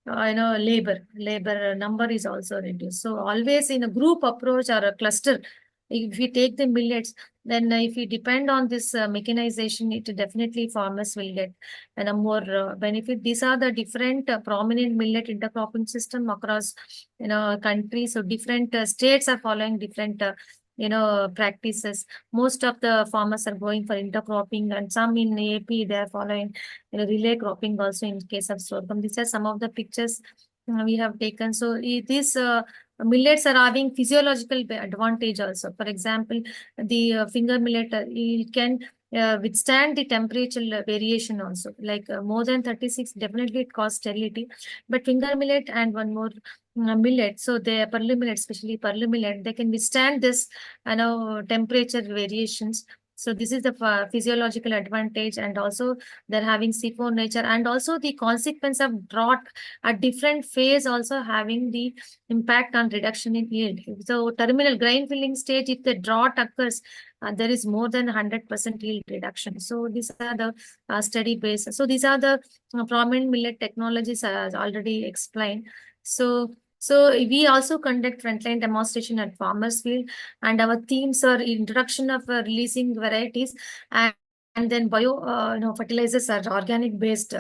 labor number is also reduced. So always in a group approach or a cluster, if we take the millets, then if we depend on this mechanization, it definitely farmers will get a more benefit. These are the different prominent millet intercropping system across countries. So different states are following different practices. Most of the farmers are going for intercropping, and some in AP they are following relay cropping also in case of sorghum. These are some of the pictures we have taken. So these millets are having physiological advantage also. For example, the finger millet, it can withstand the temperature variation also. Like more than 36, definitely it causes sterility. But finger millet and one more millet, so the pearly millet, especially pearly millet, they can withstand this temperature variations. So this is the physiological advantage, and also they're having C4 nature, and also the consequence of drought at different phase also having the impact on reduction in yield. So terminal grain filling stage, if the drought occurs, there is more than 100% yield reduction. So these are the study base. So these are the prominent millet technologies as already explained. So we also conduct frontline demonstration at farmers field, and our themes are introduction of releasing varieties, and then bio fertilizers are organic based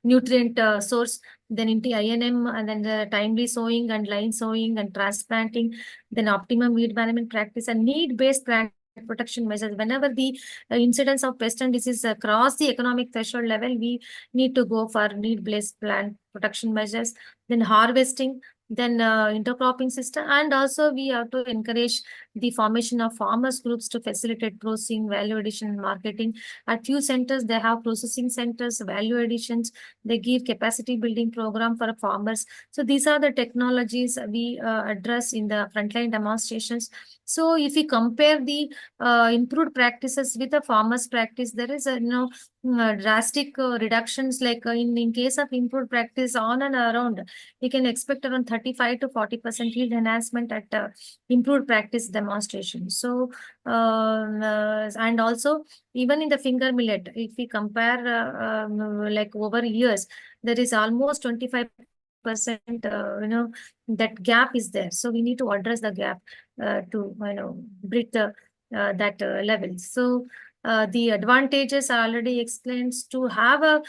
nutrient source, then into INM, and then the timely sowing and line sowing and transplanting, then optimum weed management practice and need based plant protection measures. Whenever the incidence of pest and disease cross the economic threshold level, we need to go for need based plant protection measures, then harvesting, then intercropping system, and also we have to encourage the formation of farmers groups to facilitate processing, value addition, and marketing. At few centers, they have processing centers, value additions. They give capacity building program for farmers. So these are the technologies we address in the frontline demonstrations. So if we compare the improved practices with the farmers' practice, there is a drastic reductions. Like in case of improved practice, on and around, we can expect around 35 to 40% yield enhancement at improved practice demonstration. So and also even in the finger millet, if we compare like over years, there is almost 25% that gap is there. So we need to address the gap to bridge the that level. So the advantages are already explained. To have a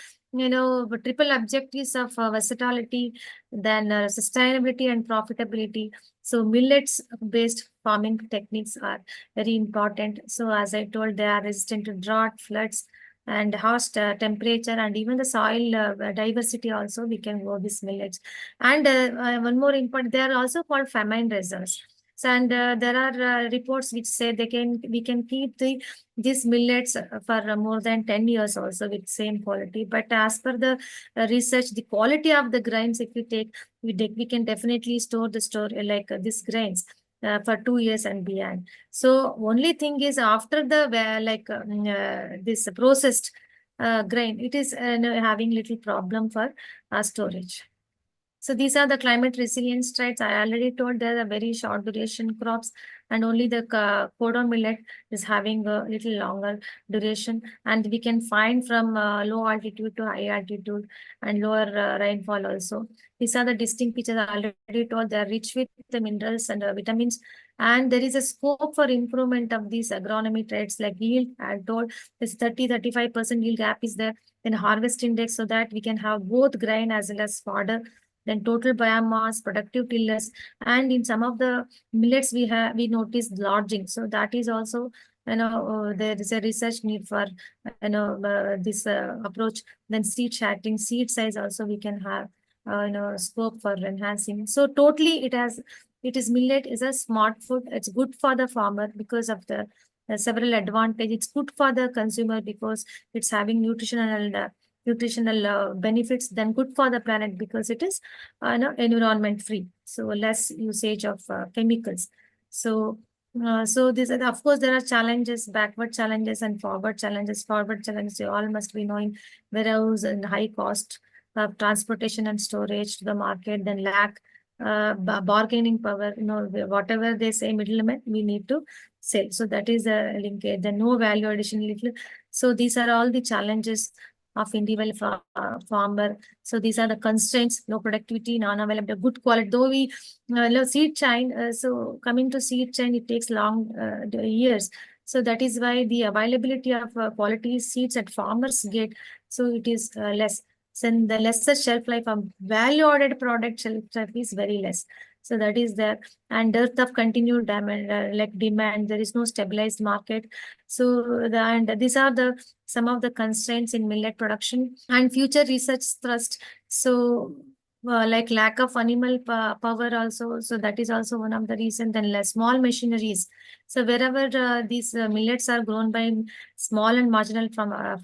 triple objectives of versatility, then sustainability and profitability. So millets based farming techniques are very important. So as I told, they are resistant to drought, floods, and harsh temperature, and even the soil diversity also we can grow these millets. And one more important, they are also called famine reserves. So, and there are reports which say we can keep these millets for more than 10 years also with same quality. But as per the research, the quality of the grains, if we can definitely store these grains for 2 years and beyond. So only thing is, after the this processed grain, it is having little problem for storage. So these are the climate resilience traits. I already told there are very short duration crops, and only the cordon millet is having a little longer duration. And we can find from low altitude to high altitude and lower rainfall also. These are the distinct features. I already told they are rich with the minerals and vitamins. And there is a scope for improvement of these agronomy traits like yield. I told this 30-35% yield gap is there. Then harvest index, so that we can have both grain as well as fodder, then total biomass, productive tillers, and in some of the millets we noticed lodging. So that is also there is a research need for this approach. Then seed chatting, seed size also we can have scope for enhancing. So totally it is millet is a smart food. It's good for the farmer because of the several advantages. It's good for the consumer because it's having nutritional benefits. Then good for the planet because it is environment free, so less usage of chemicals. So this, of course, there are challenges, backward challenges and forward challenges. Forward challenges, you all must be knowing, warehouse and high cost of transportation and storage to the market, then lack bargaining power. Whatever they say, middlemen, we need to sell. So that is a linkage. Then no value addition, little. So these are all the challenges of individual farmer. So these are the constraints: low productivity, non-available, good quality. Though we seed chain, so coming to seed chain, it takes long years. So that is why the availability of quality seeds at farmers get, so it is less. So the lesser shelf life of value-added product shelf life is very less. So that is there. And dearth of continued demand, there is no stabilized market. So and these are the some of the constraints in millet production and future research thrust. So like lack of animal power also. So that is also one of the reasons. Then less small machineries. So wherever these millets are grown by small and marginal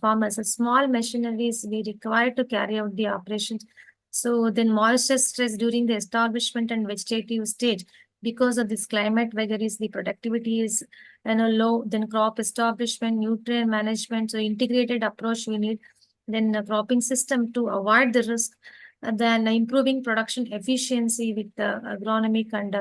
farmers, so small machineries we require to carry out the operations. So then moisture stress during the establishment and vegetative stage. Because of this climate vagaries, the productivity is low. Then crop establishment, nutrient management, so integrated approach we need. Then cropping system to avoid the risk. Then improving production efficiency with agronomic and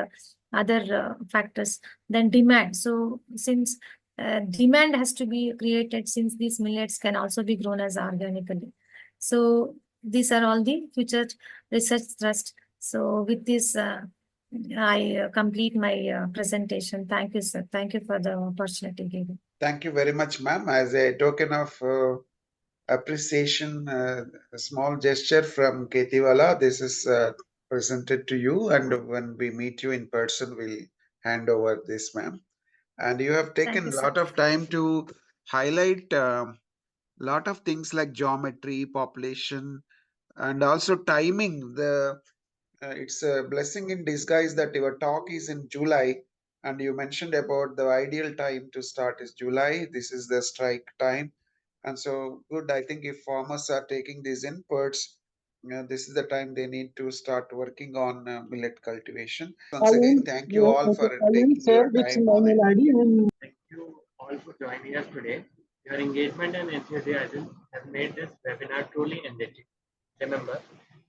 other factors. Then demand. So since demand has to be created, since these millets can also be grown as organically. So these are all the future research thrust. So with this, I complete my presentation. Thank you, sir. Thank you for the opportunity given. Thank you very much, ma'am. As a token of appreciation, a small gesture from KhetiValah, this is presented to you, and when we meet you in person, we'll hand over this, ma'am. And you have taken a lot of time to highlight lot of things like geometry, population, and also timing. It's a blessing in disguise that your talk is in July, and you mentioned about the ideal time to start is July. This is the strike time, and so good. I think if farmers are taking these inputs, this is the time they need to start working on millet cultivation. Once again, thank you all for taking your time on it. Thank you all for joining us today. Your engagement and enthusiasm have made this webinar truly enriching. Remember,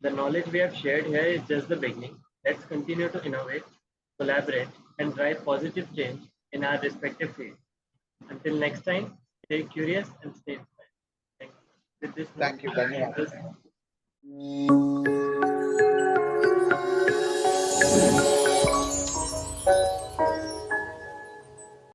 the knowledge we have shared here is just the beginning. Let's continue to innovate, collaborate, and drive positive change in our respective fields. Until next time, stay curious and stay inspired. Thank you. With this note, Thank you. Dhanyavad.